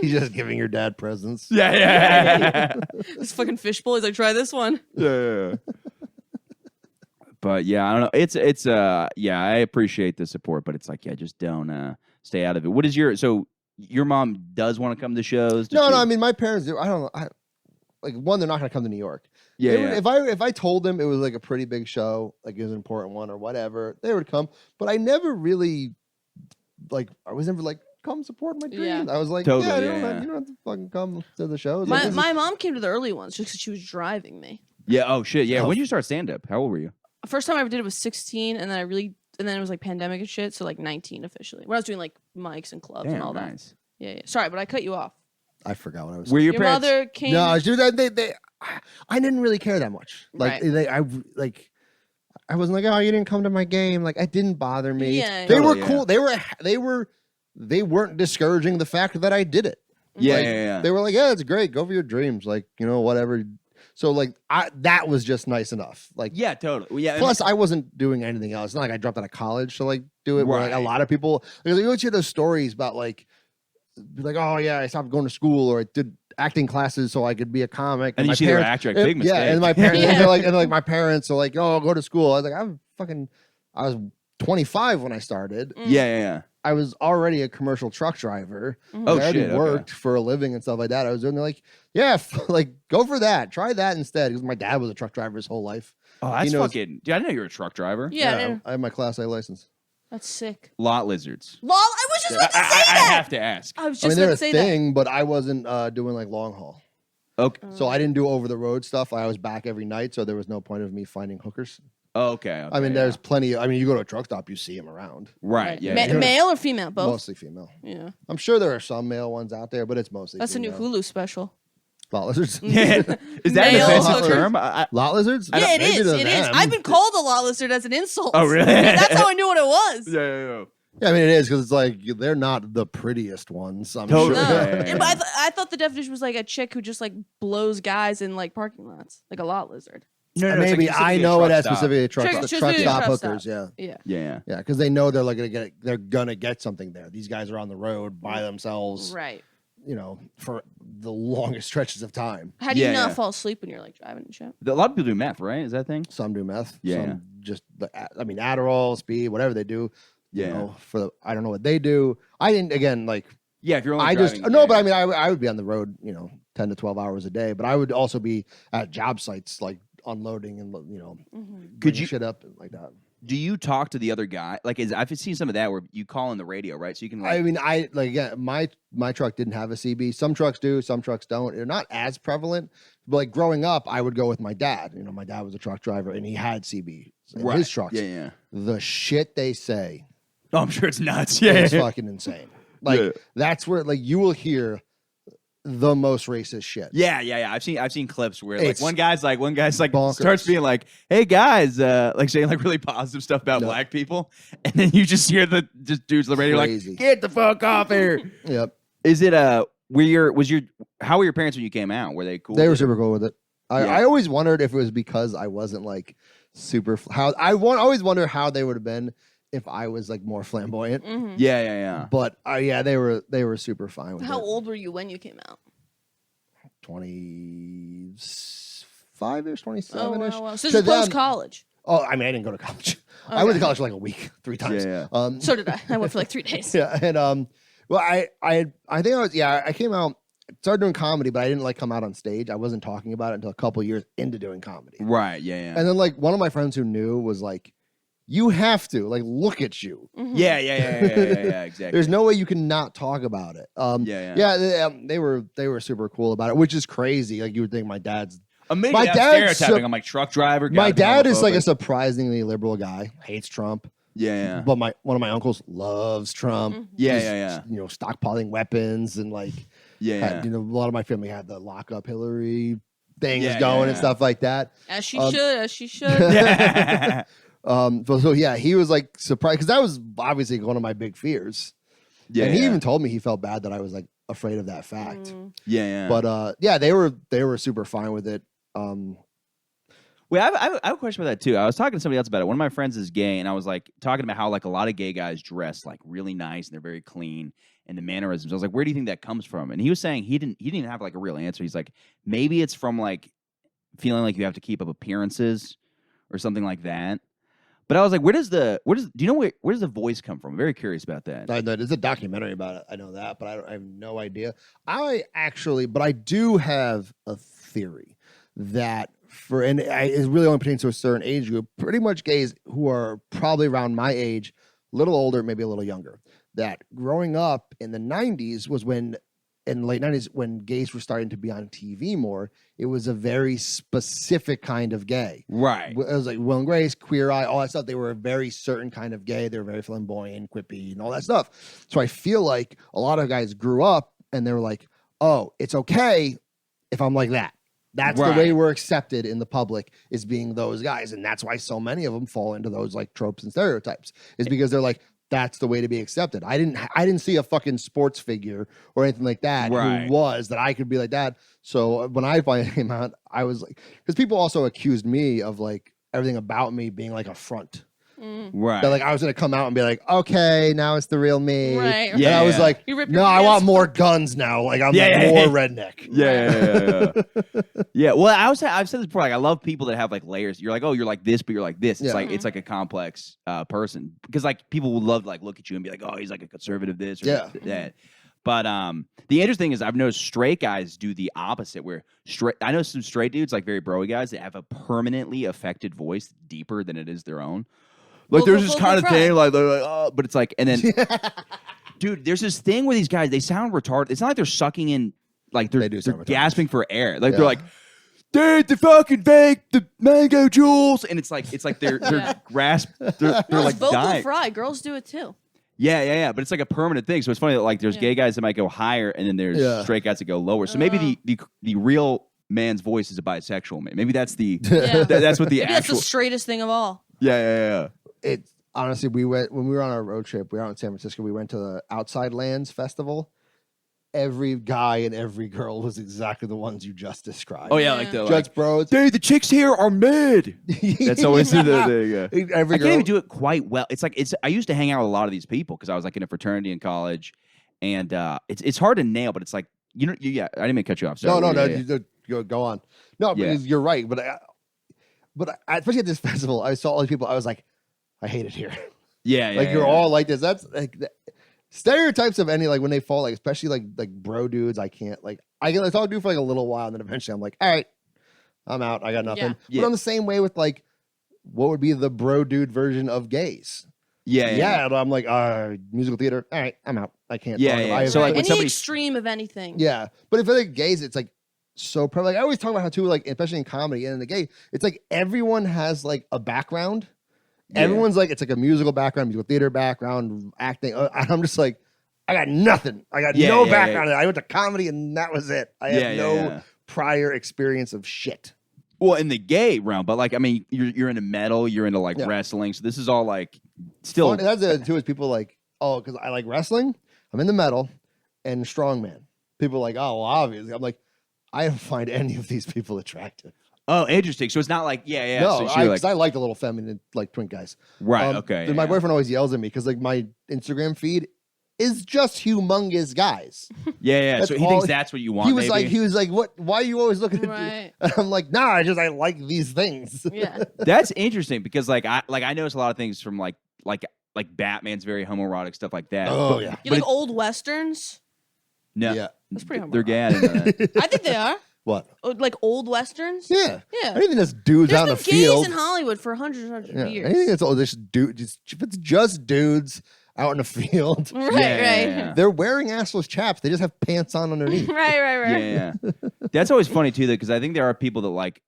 He's just giving your dad presents. Yeah. This fucking fishbowl. He's like, try this one. Yeah. But yeah, I don't know. It's yeah, I appreciate the support, but it's like, yeah, just don't stay out of it. What is your mom does want to come to shows? No, I mean, my parents do. I don't know. like one, they're not gonna come to New York. Yeah, They would- yeah. if I told them it was like a pretty big show, like it was an important one or whatever, they would come. But I never really I was never like, come support my dreams. Yeah. I was like, Totally, yeah, yeah. you don't have to fucking come to the shows. My Like, this is- my mom came to the early ones just because she was driving me. Yeah. Oh shit. Yeah. Oh. When did you start stand up? How old were you? First time I ever did it was 16, and then it was like pandemic and shit, so like 19 officially. When I was doing like mics and clubs and Damn, all that. nice. Yeah. Sorry, but I cut you off. I forgot what I was. Were your Your parents? mother came. No, I didn't really care that much. Like Right. I wasn't like, oh, you didn't come to my game. Like, it didn't bother me. Yeah, They yeah. were Totally, cool. They weren't discouraging the fact that I did it. Yeah, Like, yeah. They were like, yeah, it's great. Go for your dreams. Like, whatever. So like, that was just nice enough. Like, Yeah, totally. Well, yeah. plus I wasn't doing anything else. It's not like I dropped out of college to like do it. Where, like, a Right. lot of people, because you always hear those stories about like, oh yeah, I stopped going to school or I did acting classes so I could be a comic. and you my see their parents- actor, like, big mistake. Yeah, and my parents, Yeah. and they're like my parents are like, oh, I'll go to school. I was like, I was 25 when I started. Mm. Yeah, yeah. I was already a commercial truck driver. Mhm. Oh, I already shit, okay. worked for a living and stuff like that. I was doing like, yeah, like go for that. Try that instead. Because my dad was a truck driver his whole life. Oh, that's He knows- fucking. Dude, I didn't know you were a truck driver. Yeah. I have my Class A license. That's sick. Lot lizards. Lol, I was just about to say I that. have to ask. I was I mean, just they're about a to say thing, but I wasn't doing like long haul. Okay. that. So I didn't do over the road stuff. I was back every night, so there was no point of me finding hookers. Okay. I mean, yeah. there's plenty. I mean, you go to a truck stop, you see them around. Right. Yeah. Ma- yeah. male or female? Both. Mostly female. Yeah. I'm sure there are some male ones out there, but it's mostly That's a new female. Hulu special. Lot lizards. Yeah. Is that an Male offensive hookers. term? Lot lizards? Yeah, it Maybe is. to It is. them. I've been called a lot lizard as an insult. Oh, really? That's how I knew what it was. yeah. Yeah, I mean, it is because it's like they're not the prettiest ones. I'm Totally. No, sure. Yeah. but I thought the definition was like a chick who just like blows guys in like parking lots, like a lot lizard. No, Maybe I know it as specifically truck Specifically stop truck hookers. stop. Yeah, Yeah. Yeah. yeah, because they know they're like they're gonna get something there. These guys are on the road by themselves, Right. for the longest stretches of time. How do you Yeah, not yeah. fall asleep when you're like driving and shit? A lot of people do meth, right? Is that a thing? Some do meth. Yeah. Some just Adderall, speed, whatever they do. Yeah. I don't know what they do. I didn't again like. Yeah. If you're only I just driving, no, yeah, but I mean, I would be on the road, 10 to 12 hours a day. But I would also be at job sites, like unloading and Mm-hmm. bringing you- shit up and like that. Do you talk to the other guy? Like, I've seen some of that where you call in the radio, right? So you can. Like, I mean, my truck didn't have a CB. Some trucks do, some trucks don't. They're not as prevalent. But like growing up, I would go with my dad. My dad was a truck driver and he had CB in right. his trucks. Yeah. Yeah. The shit they say Oh, I'm sure it's nuts. Yeah. is fucking insane. Like Yeah. that's where like you will hear the most racist shit. Yeah. I've seen clips where like It's one guy's like bonkers. starts being like, "Hey guys," like saying like really positive stuff about No. black people, and then you just hear the dudes on the radio Crazy. like, "Get the fuck off here." Yep. Is it how were your parents when you came out? Were they cool? They were with it? super cool with it. Yeah. I always wondered if it was because I wasn't like super. Always wonder how they would have been if I was like more flamboyant. Mm-hmm. Yeah. But they were super fine with How it. old were you when you came out? 25-ish, 27-ish. Wow. So To this is post them- college. Oh, I mean, I didn't go to college. I went to Okay. college for like a week, 3 times. Yeah. So did I. I went for like 3 days. Yeah, and well, I think I came out, started doing comedy, but I didn't like come out on stage. I wasn't talking about it until a couple years into doing comedy. Right. Yeah. And then like one of my friends who knew was like, "You have to like look at you. Mhm. Yeah. Exactly. There's no way you can not talk about it." They were super cool about it, which is crazy. Like you would think my dad's Maybe My that's dad's stereotyping. I'm like truck driver. my gotta be dad is like a homophobic. surprisingly liberal guy, hates Trump. Yeah. But one of my uncles loves Trump. Mhm. Yeah. Just, stockpiling weapons and like Yeah. had, a lot of my family had the lock up Hillary things Yeah, going yeah. and stuff like that. As she Um, should. As she should. Yeah. So yeah, he was like surprised because that was obviously one of my big fears. Yeah. And he even told me he felt bad that I was like afraid of that fact. Mm. Yeah. But they were super fine with it. Wait, I have a question about that too. I was talking to somebody else about it. One of my friends is gay, and I was like talking about how like a lot of gay guys dress like really nice and they're very clean and the mannerisms. I was like, where do you think that comes from? And he was saying he didn't even have like a real answer. He's like, maybe it's from like feeling like you have to keep up appearances or something like that. But I was like, where does do you know where does the voice come from? I'm very curious about that. I know there's a documentary about it. I know that, but I have no idea. But I do have a theory that it really only pertains to a certain age group, pretty much gays who are probably around my age, a little older, maybe a little younger, that growing up in the 90s was when, in the late 90s, when gays were starting to be on TV more, it was a very specific kind of gay. Right. It was like Will and Grace, Queer Eye, all that stuff. They were a very certain kind of gay. They were very flamboyant, quippy, and all that stuff. So I feel like a lot of guys grew up and they were like, oh, it's okay if I'm like that. That's the way we're accepted in the public, is being those guys. And that's why so many of them fall into those like tropes and stereotypes, is because they're like, that's the way to be accepted. I didn't see a fucking sports figure or anything like that who was that I could be like that. So when I finally came out, I was like, because people also accused me of like everything about me being like a front. Right. That like I was gonna come out and be like, okay, now it's the real me. Right. Yeah. And I was like, You rip no, your I pants want more off. guns now. Like I'm like more redneck. Yeah. Yeah. Well, I've said this before. Like, I love people that have like layers. You're like, oh, you're like this, but you're like this. It's like it's like a complex person, because like people will love to like look at you and be like, oh, he's like a conservative this or that. But the interesting thing is I've noticed straight guys do the opposite, where I know some straight dudes, like very bro-y guys, that have a permanently affected voice deeper than it is their own. Like there's this kind of thing, like they're like, oh, but it's like, and then, dude, there's this thing where these guys, they sound retarded. It's not like they're sucking in, like they're gasping for air. Like they're like, dude, the fucking vape, the mango jewels, and it's like they're grasp, they're like vocal dying. fry. Girls do it too. Yeah. But it's like a permanent thing. So it's funny that like there's gay guys that might go higher, and then there's straight guys that go lower. So maybe the real man's voice is a bisexual man. Maybe that's the that's what the maybe actual. That's the straightest thing of all. Yeah. It's honestly, when we were on our road trip, we were out in San Francisco. We went to the Outside Lands Festival. Every guy and every girl was exactly the ones you just described. Oh yeah, like the Judge Bros. Dude, the chicks here are mid. That's always the thing. Yeah. Every I girl. can't even do it quite well. It's like I used to hang out with a lot of these people because I was like in a fraternity in college, and it's hard to nail, but it's like I didn't mean to cut you off. Sorry. No, go on. No, because you're right. But especially at this festival, I saw all these people. I was like, I hate it here. Yeah. You're all like this. That's like stereotypes of any, like when they fall, like especially like bro dudes. I can't like I can talk to for like a little while, and then eventually I'm like, all right, I'm out. I got nothing. Yeah. But I'm the same way with like what would be the bro dude version of gays. Yeah. But I'm like, musical theater. All right, I'm out. I can't. Yeah. So like when any extreme of anything. Yeah, but if I think gays, it's like so like I always talk about how too, like especially in comedy and in the gay, it's like everyone has like a background. Everyone's like, it's like a musical background, musical theater background, acting. I'm just like, I got nothing. I got no background. I went to comedy and that was it. I have no prior experience of shit. Well, in the gay realm, but like, I mean, you're into metal, you're into like wrestling. So this is all like still. Funny, that's it too, is people like, oh, because I like wrestling, I'm into metal and strongman. People are like, oh, well, obviously. I'm like, I don't find any of these people attractive. Oh, interesting. So it's not like, No, so I like the little feminine, like twink guys. Right. Okay. My boyfriend always yells at me because like my Instagram feed is just humongous guys. Yeah. So he thinks that's what you want. He was like, what? Why are you always looking at me? And I'm like, nah, I like these things. Yeah. That's interesting because like I notice a lot of things from like Batman's very homoerotic stuff like that. Oh yeah. You like old westerns? No. Yeah. That's pretty homoerotic. They're gay. I didn't know that. I think they are. What? Like old westerns? Yeah. Yeah. Anything that's dudes There's out in been the field. gays in Hollywood for hundreds of years. Anything that's all just if it's just dudes out in the field. Right. Yeah. They're wearing assless chaps. They just have pants on underneath. Right. Yeah. That's always funny too, though, because I think there are people that like.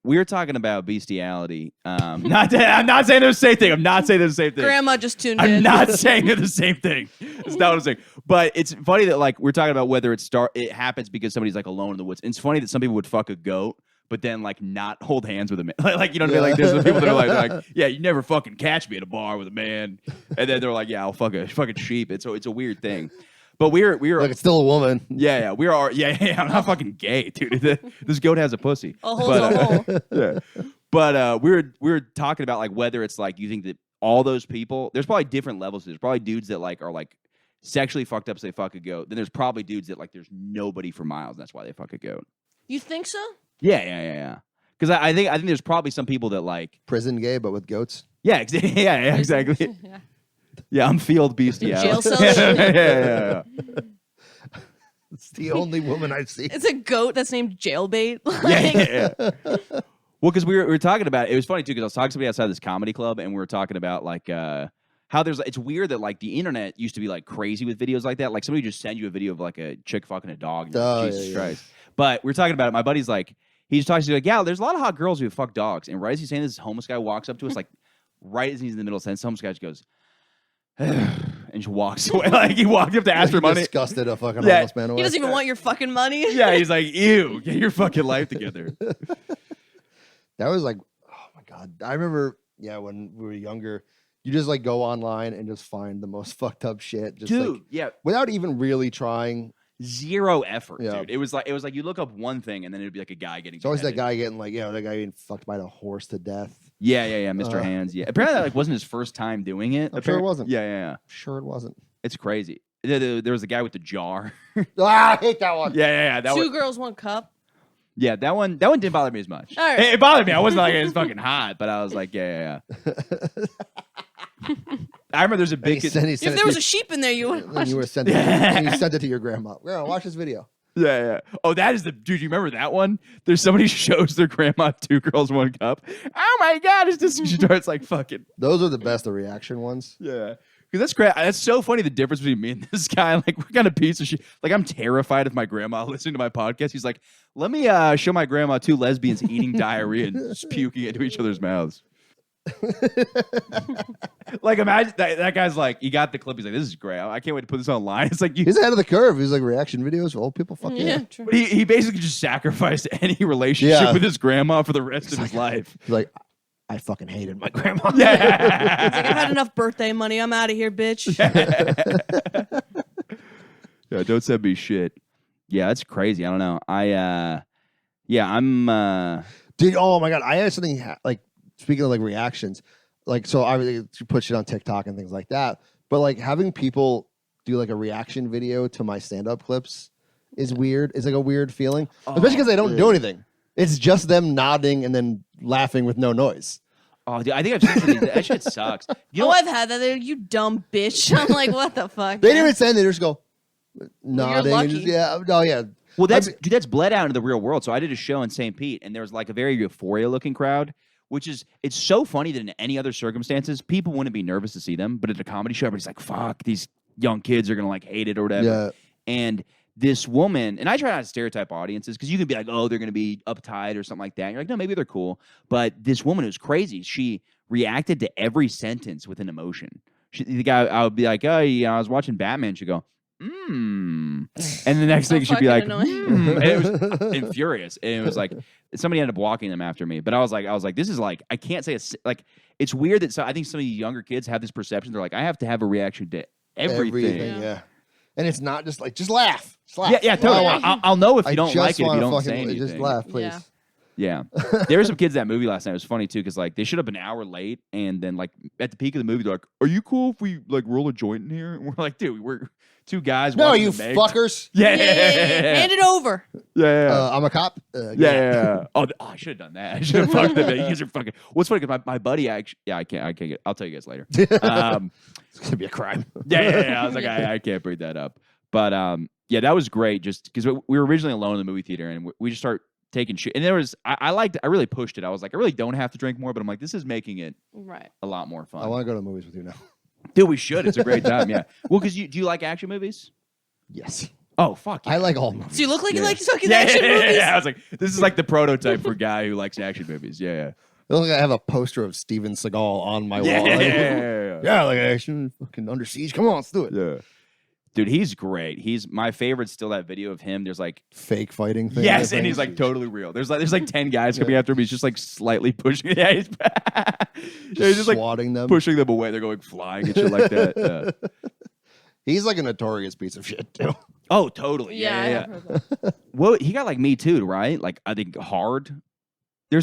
We were talking about bestiality. I'm not saying they're the same thing. I'm not saying they're the same thing. Grandma just tuned in. I'm not saying they're the same thing. It's not what I'm saying. But it's funny that like we're talking about whether it happens because somebody's like alone in the woods. And it's funny that some people would fuck a goat, but then like not hold hands with a man. Like you know what I mean? Like there's the people that are like, yeah, you never fucking catch me at a bar with a man. And then they're like, yeah, I'll fuck a fucking sheep. It's a weird thing. But we were like it's still a woman. Yeah. We are. Yeah. I'm not fucking gay, dude. This goat has a pussy. A hole's a hole. Yeah. But we were talking about like whether it's like you think that all those people, there's probably different levels. There's probably dudes that like are like sexually fucked up, so they fuck a goat. Then there's probably dudes that like there's nobody for miles. And that's why they fuck a goat. You think so? Yeah. Because I think there's probably some people that like prison gay, but with goats. Yeah, exactly. Yeah, I'm field beastie. Jail cells? Yeah. It's the only woman I see. It's a goat that's named Jailbait. Yeah. Well, because we were talking about it was funny too because I was talking to somebody outside this comedy club and we were talking about like how it's weird that like the internet used to be like crazy with videos like that. Like somebody just send you a video of like a chick fucking a dog. And you're like, Jesus Christ. But we were talking about it. My buddy's like, he's talking to me like, yeah, there's a lot of hot girls who fuck dogs. And right as he's saying this homeless guy walks up to us like right as he's in the middle of the sentence, homeless guy just goes, and just walks away. Like he walked up to ask for money. Disgusted a fucking homeless man away. He doesn't even want your fucking money. Yeah, he's like, ew, get your fucking life together. That was like, oh my God. I remember, when we were younger, you just like go online and just find the most fucked up shit. Just Dude, like, yeah. Without even really trying. Zero effort, Yeah. dude. It was like you look up one thing and then it'd be like a guy getting. It's always that beheaded. guy getting like, that guy getting fucked by a horse to death. Yeah, Mr. Hands. Yeah, apparently that like wasn't his first time doing it. I'm sure it wasn't. Yeah. I'm sure it wasn't. It's crazy. There was a guy with the jar. I hate that one. Yeah. That Two one. girls, one cup. Yeah, that one didn't bother me as much. All right. It bothered me. I wasn't like it's fucking hot, but I was like, yeah. I remember there's a big. If there was a sheep in there, you would. and you were sent it, and you sent it to your grandma. Girl, watch this video. Yeah. Oh, that is the dude. You remember that one? There's somebody shows their grandma two girls, one cup. Oh my God! It's just she starts like fucking. Those are the best, the reaction ones. Yeah. Because that's great. That's so funny, the difference between me and this guy. Like, what kind of piece of shit? Like, I'm terrified of my grandma listening to my podcast. He's like, let me show my grandma two lesbians eating diarrhea and just puking into each other's mouths. Like, imagine that guy's like, he got the clip. He's like, this is great. I can't wait to put this online. It's like, He's ahead of the curve. He's like, reaction videos for old people. Fuck yeah. True. But he basically just sacrificed any relationship Yeah. with his grandma for the rest of his life. He's like, I fucking hated my grandma. Yeah. He's like, I had enough birthday money. I'm out of here, bitch. Yeah, don't send me shit. Yeah, that's crazy. I don't know. I'm Dude, oh my God. I had something like, speaking of like reactions, like, so I really put shit on TikTok and things like that. But like having people do like a reaction video to my stand-up clips is weird. It's like a weird feeling, especially because they don't do anything. It's just them nodding and then laughing with no noise. Oh, dude, I think I've seen something. That shit sucks. You know, I've had that. They're, you dumb bitch. I'm like, what the fuck? They man? didn't even say anything. They just go nodding. And lucky. just, yeah. well, that's bled out into the real world. So I did a show in St. Pete, and there was like a very Euphoria-looking crowd, which is it's so funny that in any other circumstances, people wouldn't be nervous to see them, but at a comedy show, everybody's like, "Fuck, these young kids are gonna like hate it or whatever." Yeah. And this woman, and I try not to stereotype audiences because you can be like, "Oh, they're gonna be uptight or something like that." And you're like, "No, maybe they're cool." But this woman who's crazy. She reacted to every sentence with an emotion. The guy, I would be like, "Oh, yeah, I was watching Batman." She'd go, and the next So thing she'd be like, fucking and it was and furious, and it was like somebody ended up walking them after me. But I was like, this is like I can't say like it's weird that I think some of the younger kids have this perception. They're like, I have to have a reaction to everything. Yeah. And it's not just like, just laugh. Just laugh. Yeah, totally. Yeah. I'll know if you I don't just like it if wanna you don't fucking say anything. just laugh, please. Yeah. Yeah. There were some kids at that movie last night. It was funny too, because like they showed up an hour late, and then like at the peak of the movie, they're like, "Are you cool if we like roll a joint in here?" And we're like, "Dude, we're two guys." No, watching you the Meg." fuckers. Yeah. Hand it over. Yeah. I'm a cop. Yeah. Oh, I should have done that. I should have fucked them. You guys are fucking. What's funny because my buddy actually. Yeah, I can't get. I'll tell you guys later. It's gonna be a crime. Yeah. I was like, I can't bring that up. But yeah, that was great. Just because we were originally alone in the movie theater, and we just start taking shit. And there was, I really pushed it. I was like, I really don't have to drink more, but I'm like, this is making it Right. a lot more fun. I want to go to the movies with you now. Dude, we should. It's a great time. Yeah. Well, because do you like action movies? Yes. Oh, fuck. I like all movies. So you look like you Yeah. like fucking action movies. I was like, this is like the prototype for a guy who likes action movies. Yeah. I look like I have a poster of Steven Seagal on my Yeah. wall. Like, Yeah. yeah, like action, fucking Under Siege. Come on, let's do it. Yeah. Dude, he's great. He's my favorite. Still, that video of him. There's like Fake fighting thing. yes, and he's like totally real. There's like 10 guys coming after him. He's just like slightly pushing. Yeah, he's just like swatting them. pushing them away. They're going flying and shit like that. He's like a notorious piece of shit too. Oh, totally. Yeah, I Yeah. have heard that. Well, he got like Me Too, right? Like I think hard.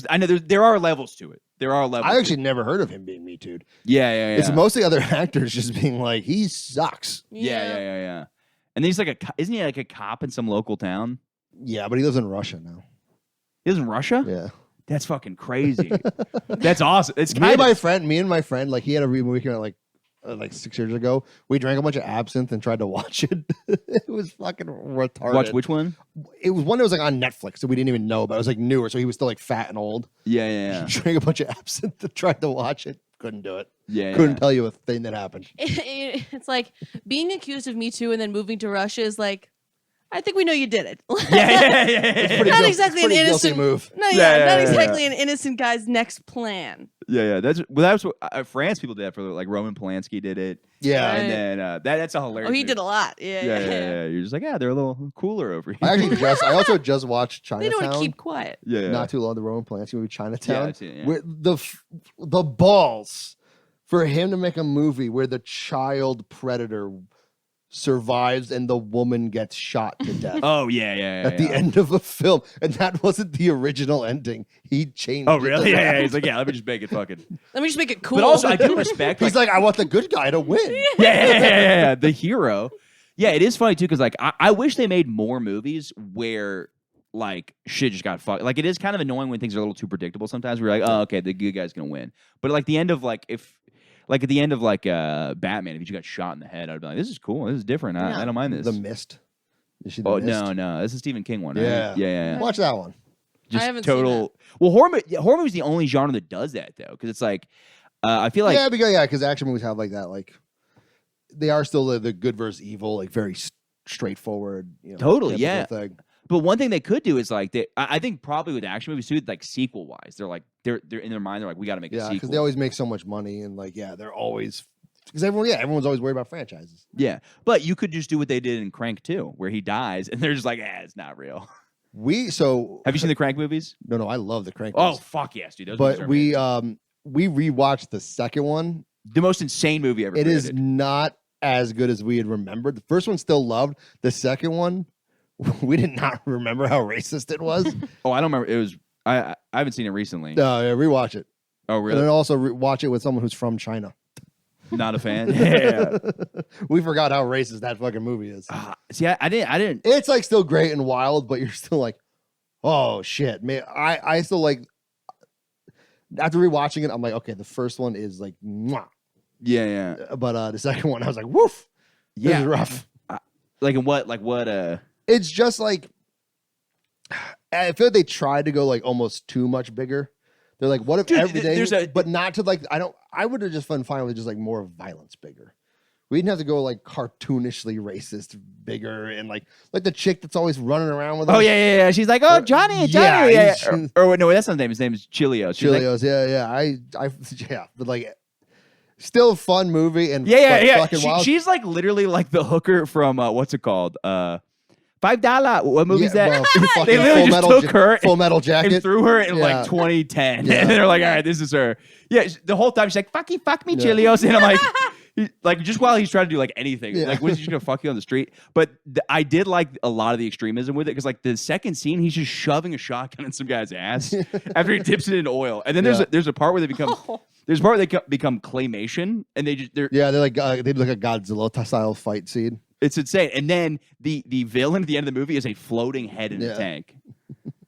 I know there are levels to it. There are levels. I to actually it. never heard of him being Me Too'd. Yeah. It's mostly other actors just being like, he sucks. Yeah. And then he's like isn't he like a cop in some local town? Yeah, but he lives in Russia now. He lives in Russia? Yeah. That's fucking crazy. That's awesome. It's Me kind and of my friend, like he had a movie came out like like 6 years ago. We drank a bunch of absinthe and tried to watch it. It was fucking retarded. Watch which one? It was one that was like on Netflix that we didn't even know about. It was like newer, so he was still like fat and old. Yeah. Drank a bunch of absinthe and tried to watch it. Couldn't do it. Yeah. Couldn't tell you a thing that happened. It's like being accused of Me Too and then moving to Russia is like, I think we know you did it. It's pretty Not guil- exactly an pretty guilty innocent move. No, Yeah, not yeah, exactly an innocent guy's next plan. Yeah. That's what France people did that for. Like Roman Polanski did it. Yeah. Right. And then that's a hilarious. Oh, he movie. did a lot. Yeah. You're just like, yeah, they're a little cooler over here. I also just watched They don't want Chinatown. to keep quiet. yeah. Not too long, the Roman Polanski movie Chinatown. I've seen it, yeah. Where the balls for him to make a movie where the child predator survives and the woman gets shot to death Oh yeah. at the end of a film, and that wasn't the original ending. He changed. Oh it really? Yeah. around. He's like, yeah. Let me just make it fucking. Let me just make it cool. But also, I do respect. He's like, I want the good guy to win. Yeah. The hero. Yeah, it is funny too because like I wish they made more movies where like shit just got fucked. Like it is kind of annoying when things are a little too predictable sometimes. We're like, oh okay, the good guy's gonna win. But like the end of like at the end of like Batman, if you got shot in the head, I'd be like, this is cool. This is different. I don't mind this. The Mist. You see The Oh Mist? no, this is Stephen King one, right? Yeah. Yeah. Watch that one. Just haven't seen total. Well, horror movie is the only genre that does that though, because it's like I feel like because action movies have like that. Like they are still the good versus evil, like very straightforward. You know, Totally, typical yeah. thing. But one thing they could do is like I think probably with action movies too, like sequel wise, they're like they're in their mind they're like we got to make a Yeah, sequel. because they always make so much money, and like they're always because everyone's always worried about franchises. Yeah, but you could just do what they did in Crank 2, where he dies, and they're just like, it's not real. Have you seen the Crank movies? No, I love the Crank. Oh movies. fuck yes, dude! Those movies But are we amazing. we rewatched the second one. The most insane movie ever. It is created. not as good as we had remembered. The first one still loved. The second one, we did not remember how racist it was. Oh, I don't remember. It was. I haven't seen it recently. Rewatch it. Oh And really? then also watch it with someone who's from China. Not a fan. Yeah. We forgot how racist that fucking movie is. See, I didn't. It's like still great and wild, but you're still like, oh shit, man. I still like after rewatching it, I'm like, okay, the first one is like, mwah. Yeah. But the second one, I was like, woof. This is rough. Like in what? Like what? It's just like I feel like they tried to go like almost too much bigger. They're like, what if Dude, everything, but not to like, I would have just been fine with just like more violence bigger. We didn't have to go like cartoonishly racist bigger and like the chick that's always running around with us. Oh yeah. She's like, oh Johnny. Yeah, Or no, that's not his name. His name is Chilios. She's like, Chilios, yeah. But like, still a fun movie and yeah. fucking wild. She's like literally like the hooker from what's it called? $5. What movie is that? Well, fucking They literally Full just Metal took her Full Metal Jacket. and threw her in Yeah. like 2010. Yeah. And they're like, all right, this is her. Yeah, the whole time she's like, fuck me, Yeah. Chilios. And I'm like, like just while he's trying to do like anything, Yeah. like when is he just gonna fuck you on the street? But I did like a lot of the extremism with it because like the second scene, he's just shoving a shotgun in some guy's ass after he dips it in oil, and then there's a part where they become become claymation, and they're Yeah, they're like they look at Godzilla style fight scene. it's insane. And then the villain at the end of the movie is a floating head in a tank.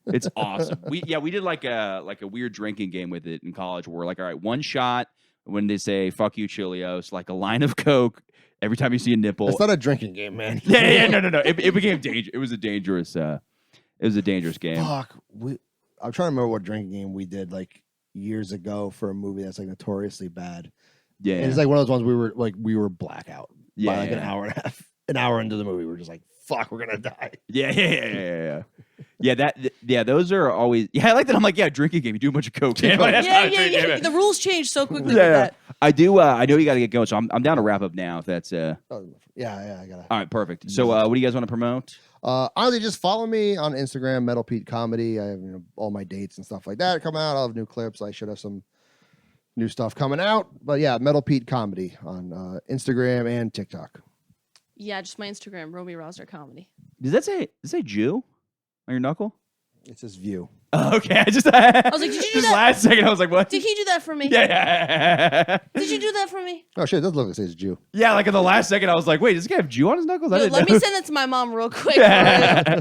It's awesome. We did like a weird drinking game with it in college where we're like, all right, one shot when they say fuck you Chilios, like a line of Coke every time you see a nipple. It's not a drinking game, man. Yeah, no. It became dangerous. It was a dangerous game. Fuck. I'm trying to remember what drinking game we did like years ago for a movie that's like notoriously bad. Yeah. And it's like one of those ones we were blackout by like Yeah. an hour and a half. An hour into the movie, we're just like, fuck, we're gonna die. Yeah. Yeah, those are always. Yeah, I like that. I'm like, yeah, drinking game. You do a bunch of coke. Yeah, That's not a Yeah. drinking game. The rules change so quickly with Yeah. that. I do. I know you got to get going, so I'm down to wrap up now. If that's Oh, yeah, I gotta. all right. Perfect. So, what do you guys want to promote? Honestly, just follow me on Instagram, Metal Pete Comedy. I have all my dates and stuff like that come out. I'll have new clips. I should have some new stuff coming out. But yeah, Metal Pete Comedy on Instagram and TikTok. Yeah, just my Instagram, Romy Rosner Comedy. Does that say Jew on your knuckle? It's his view. Oh, okay. I was like, did you do just that? last second? I was like, what? Did he do that for me? Yeah. Did you do that for me? Oh shit, it does look like it says Jew. Yeah, like in the last second, I was like, wait, does this guy have Jew on his knuckles? I Yo, didn't let know. me send that to my mom real quick. Yeah.